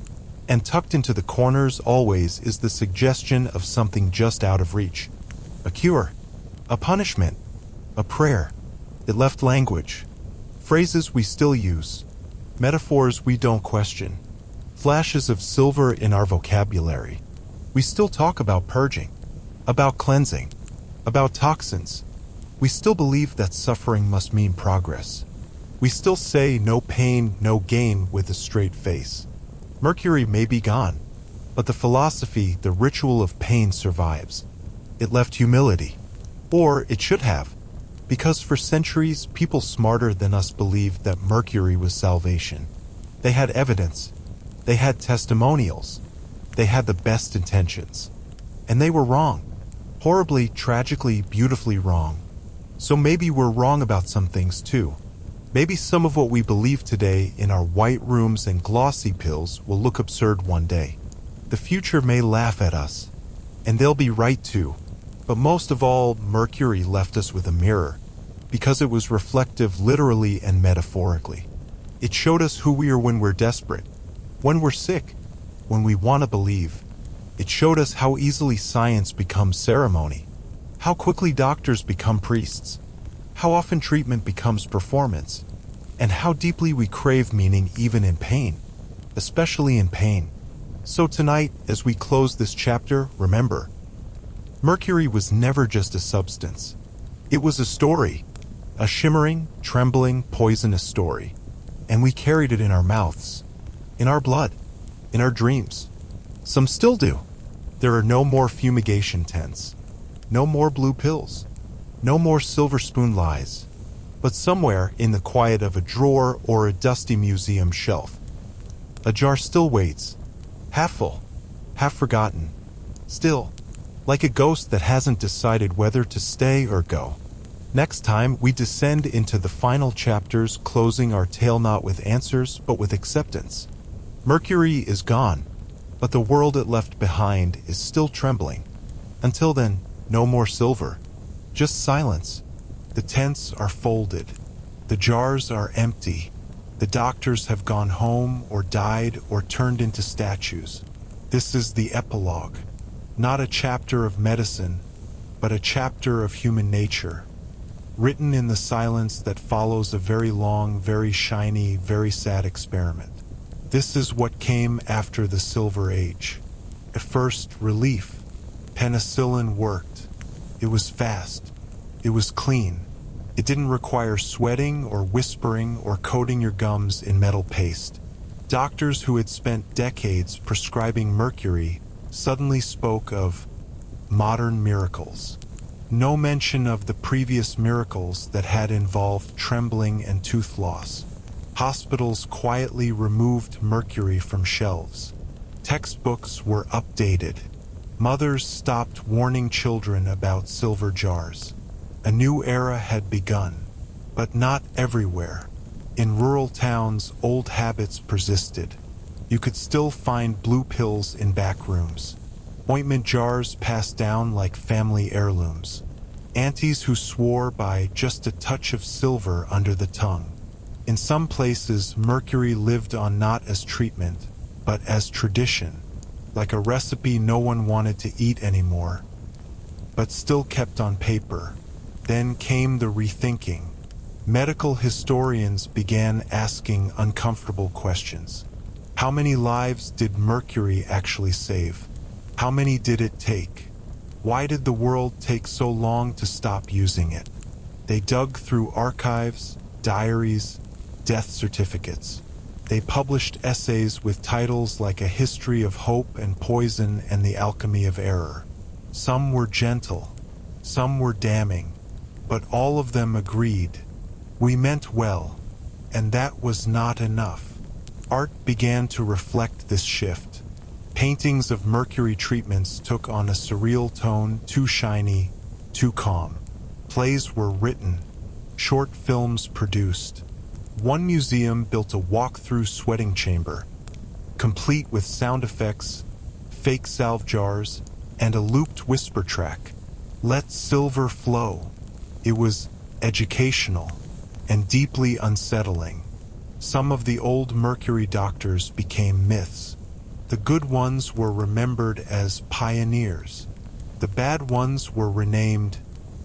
and tucked into the corners always is the suggestion of something just out of reach. A cure, a punishment, a prayer. It left language, phrases we still use, metaphors we don't question, flashes of silver in our vocabulary. We still talk about purging, about cleansing, about toxins. We still believe that suffering must mean progress. We still say no pain, no gain with a straight face. Mercury may be gone, but the philosophy, the ritual of pain survives. It left humility, or it should have, because for centuries people smarter than us believed that Mercury was salvation. They had evidence, they had testimonials, they had the best intentions. And they were wrong. Horribly, tragically, beautifully wrong. So maybe we're wrong about some things too. Maybe some of what we believe today in our white rooms and glossy pills will look absurd one day. The future may laugh at us, and they'll be right too. But most of all, Mercury left us with a mirror, because it was reflective literally and metaphorically. It showed us who we are when we're desperate, when we're sick, when we want to believe. It showed us how easily science becomes ceremony, how quickly doctors become priests, how often treatment becomes performance, and how deeply we crave meaning even in pain, especially in pain. So tonight, as we close this chapter, remember, Mercury was never just a substance. It was a story, a shimmering, trembling, poisonous story. And we carried it in our mouths, in our blood, in our dreams. Some still do. There are no more fumigation tents, no more blue pills, no more silver spoon lies. But somewhere in the quiet of a drawer or a dusty museum shelf, a jar still waits, half full, half forgotten, still, like a ghost that hasn't decided whether to stay or go. Next time, we descend into the final chapters, closing our tale not with answers, but with acceptance. Mercury is gone, but the world it left behind is still trembling. Until then, no more silver, just silence. The tents are folded. The jars are empty. The doctors have gone home or died or turned into statues. This is the epilogue. Not a chapter of medicine, but a chapter of human nature, written in the silence that follows a very long, very shiny, very sad experiment. This is what came after the Silver Age. At first, relief. Penicillin worked. It was fast. It was clean. It didn't require sweating or whispering or coating your gums in metal paste. Doctors who had spent decades prescribing mercury suddenly spoke of modern miracles. No mention of the previous miracles that had involved trembling and tooth loss. Hospitals quietly removed mercury from shelves. Textbooks were updated. Mothers stopped warning children about silver jars. A new era had begun, but not everywhere. In rural towns, old habits persisted. You could still find blue pills in back rooms, ointment jars passed down like family heirlooms, aunties who swore by just a touch of silver under the tongue. In some places, mercury lived on not as treatment, but as tradition, like a recipe no one wanted to eat anymore, but still kept on paper. Then came the rethinking. Medical historians began asking uncomfortable questions. How many lives did mercury actually save? How many did it take? Why did the world take so long to stop using it? They dug through archives, diaries, death certificates. They published essays with titles like A History of Hope and Poison and The Alchemy of Error. Some were gentle, some were damning, but all of them agreed. We meant well, and that was not enough. Art began to reflect this shift. Paintings of mercury treatments took on a surreal tone, too shiny, too calm. Plays were written, short films produced. One museum built a walk-through sweating chamber, complete with sound effects, fake salve jars, and a looped whisper track. Let silver flow. It was educational and deeply unsettling. Some of the old Mercury doctors became myths. The good ones were remembered as pioneers. The bad ones were renamed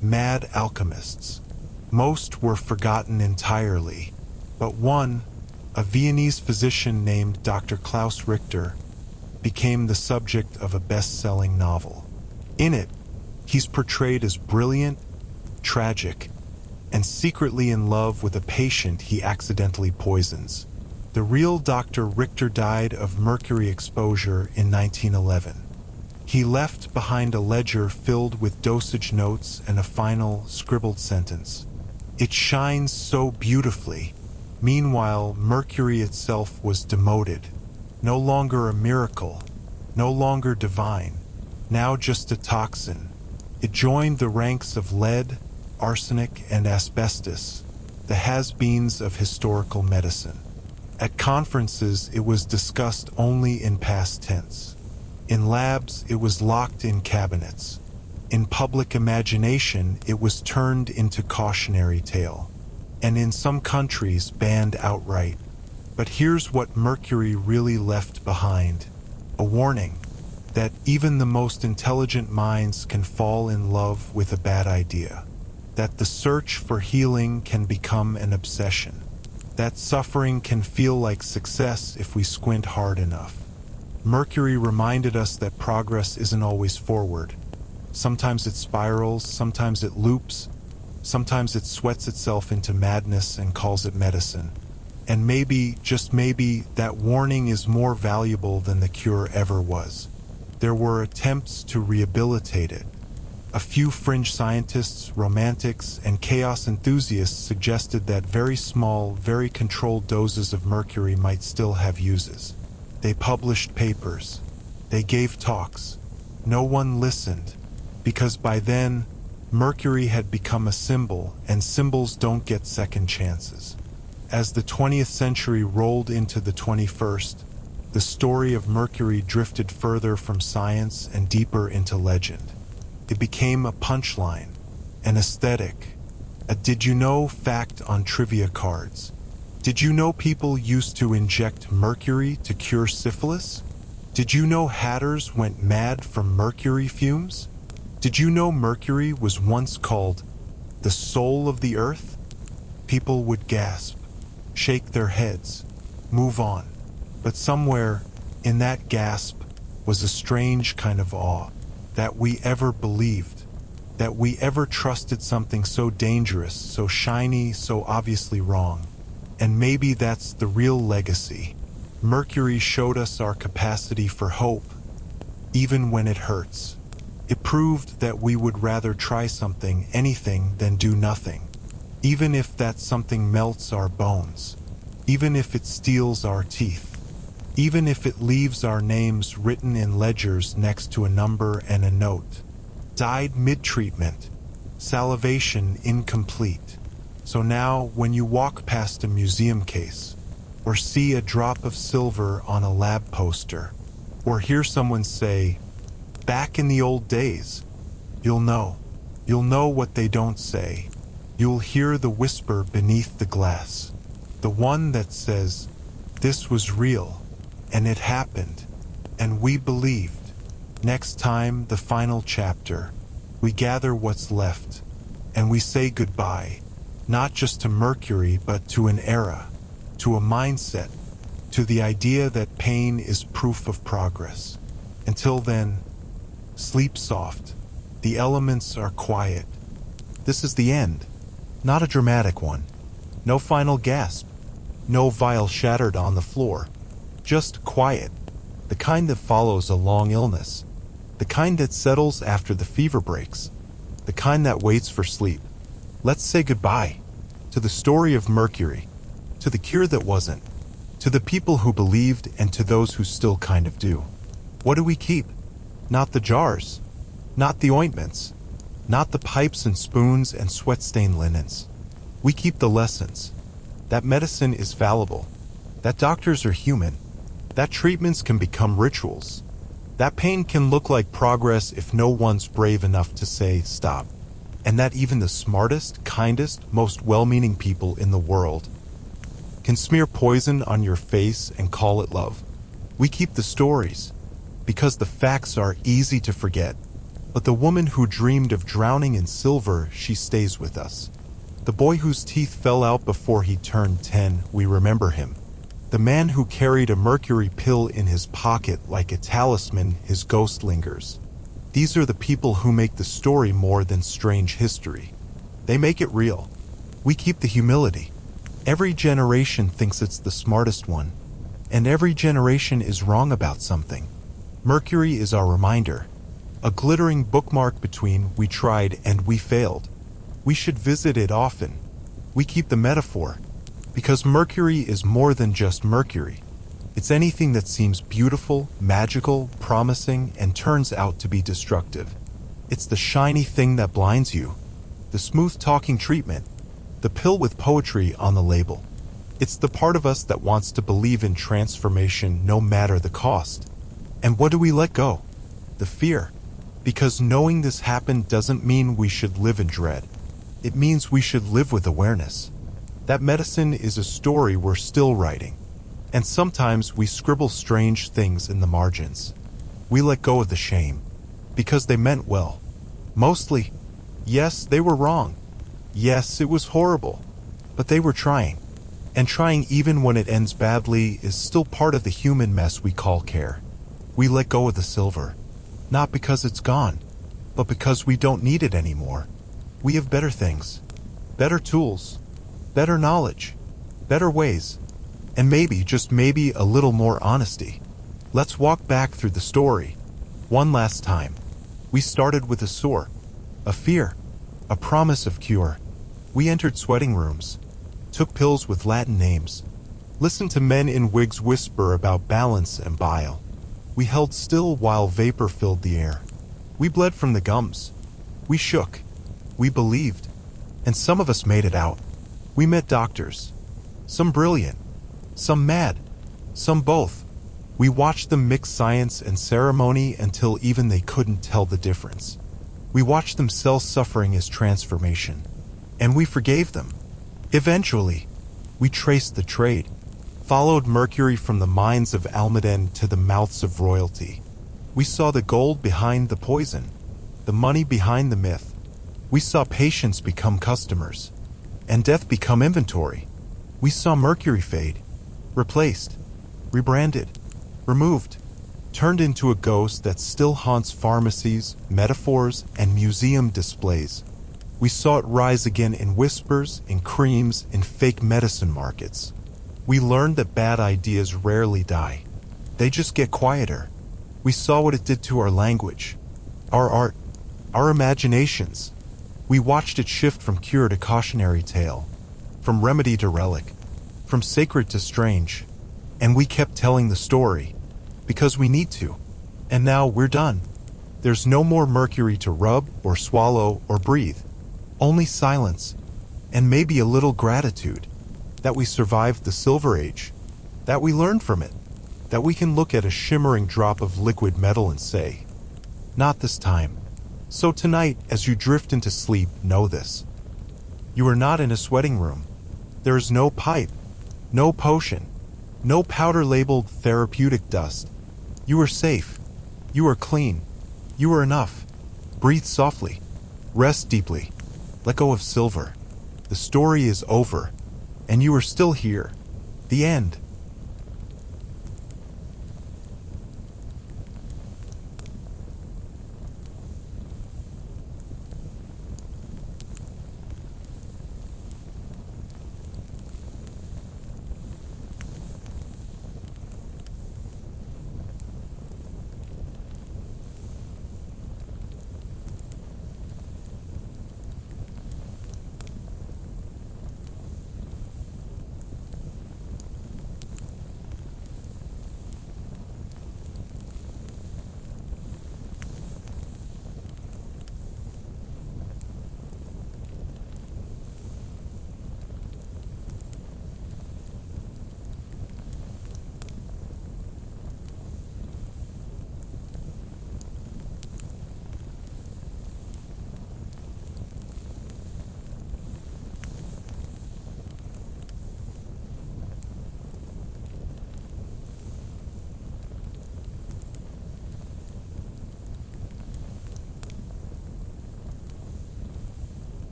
mad alchemists. Most were forgotten entirely, but one, a Viennese physician named Dr. Klaus Richter, became the subject of a best-selling novel. In it, he's portrayed as brilliant, tragic, and secretly in love with a patient he accidentally poisons. The real Dr. Richter died of mercury exposure in 1911. He left behind a ledger filled with dosage notes and a final, scribbled sentence. It shines so beautifully. Meanwhile, mercury itself was demoted. No longer a miracle, no longer divine, now just a toxin. It joined the ranks of lead, arsenic, and asbestos, the has-beens of historical medicine. At conferences, it was discussed only in past tense. In labs, it was locked in cabinets. In public imagination, it was turned into cautionary tale. And in some countries, banned outright. But here's what mercury really left behind. A warning that even the most intelligent minds can fall in love with a bad idea. That the search for healing can become an obsession. That suffering can feel like success if we squint hard enough. Mercury reminded us that progress isn't always forward. Sometimes it spirals, sometimes it loops, sometimes it sweats itself into madness and calls it medicine. And maybe, just maybe, that warning is more valuable than the cure ever was. There were attempts to rehabilitate it. A few fringe scientists, romantics, and chaos enthusiasts suggested that very small, very controlled doses of mercury might still have uses. They published papers. They gave talks. No one listened, because by then, mercury had become a symbol, and symbols don't get second chances. As the 20th century rolled into the 21st, the story of mercury drifted further from science and deeper into legend. It became a punchline, an aesthetic, a did-you-know fact on trivia cards. Did you know people used to inject mercury to cure syphilis? Did you know hatters went mad from mercury fumes? Did you know mercury was once called the soul of the earth? People would gasp, shake their heads, move on. But somewhere in that gasp was a strange kind of awe. That we ever believed, that we ever trusted something so dangerous, so shiny, so obviously wrong. And maybe that's the real legacy. Mercury showed us our capacity for hope, even when it hurts. It proved that we would rather try something, anything, than do nothing. Even if that something melts our bones. Even if it steals our teeth. Even if it leaves our names written in ledgers next to a number and a note. Died mid-treatment. Salivation incomplete. So now, when you walk past a museum case, or see a drop of silver on a lab poster, or hear someone say, "Back in the old days," you'll know. You'll know what they don't say. You'll hear the whisper beneath the glass. The one that says, "This was real. And it happened, and we believed." Next time, the final chapter, we gather what's left, and we say goodbye, not just to mercury, but to an era, to a mindset, to the idea that pain is proof of progress. Until then, sleep soft. The elements are quiet. This is the end, not a dramatic one. No final gasp, no vial shattered on the floor. Just quiet, the kind that follows a long illness, the kind that settles after the fever breaks, the kind that waits for sleep. Let's say goodbye to the story of mercury, to the cure that wasn't, to the people who believed, and to those who still kind of do. What do we keep? Not the jars, not the ointments, not the pipes and spoons and sweat-stained linens. We keep the lessons. That medicine is fallible, that doctors are human, that treatments can become rituals, That pain can look like progress if no one's brave enough to say stop. And that even the smartest, kindest, most well-meaning people in the world can smear poison on your face and call it love. We keep the stories because the facts are easy to forget. But the woman who dreamed of drowning in silver, she stays with us. The boy whose teeth fell out before he turned 10, we remember him. The man who carried a mercury pill in his pocket like a talisman, his ghost lingers. These are the people who make the story more than strange history. They make it real. We keep the humility. Every generation thinks it's the smartest one, and every generation is wrong about something. Mercury is our reminder, a glittering bookmark between we tried and we failed. We should visit it often. We keep the metaphor, because Mercury is more than just Mercury. It's anything that seems beautiful, magical, promising, and turns out to be destructive. It's the shiny thing that blinds you, the smooth-talking treatment, the pill with poetry on the label. It's the part of us that wants to believe in transformation no matter the cost. And what do we let go? The fear. Because knowing this happened doesn't mean we should live in dread. It means we should live with awareness. That medicine is a story we're still writing. And sometimes we scribble strange things in the margins. We let go of the shame, because they meant well. Mostly, yes, they were wrong. Yes, it was horrible. But they were trying. And trying even when it ends badly is still part of the human mess we call care. We let go of the silver, not because it's gone, but because we don't need it anymore. We have better things, better tools, better knowledge, better ways, and maybe, just maybe, a little more honesty. Let's walk back through the story. One last time. We started with a sore, a fear, a promise of cure. We entered sweating rooms, took pills with Latin names, listened to men in wigs whisper about balance and bile. We held still while vapor filled the air. We bled from the gums. We shook. We believed. And some of us made it out. We met doctors. Some brilliant. Some mad. Some both. We watched them mix science and ceremony until even they couldn't tell the difference. We watched them sell suffering as transformation. And we forgave them. Eventually, we traced the trade, followed Mercury from the mines of Almaden to the mouths of royalty. We saw the gold behind the poison, the money behind the myth. We saw patients become customers, and death become inventory. We saw Mercury fade, replaced, rebranded, removed, turned into a ghost that still haunts pharmacies, metaphors, and museum displays. We saw it rise again in whispers, in creams, in fake medicine markets. We learned that bad ideas rarely die. They just get quieter. We saw what it did to our language, our art, our imaginations. We watched it shift from cure to cautionary tale, from remedy to relic, from sacred to strange. And we kept telling the story, because we need to. And now we're done. There's no more Mercury to rub or swallow or breathe. Only silence, and maybe a little gratitude that we survived the Silver Age, that we learned from it, that we can look at a shimmering drop of liquid metal and say, not this time. So tonight, as you drift into sleep, know this. You are not in a sweating room. There is no pipe, no potion, no powder-labeled therapeutic dust. You are safe. You are clean. You are enough. Breathe softly. Rest deeply. Let go of silver. The story is over, and you are still here. The end.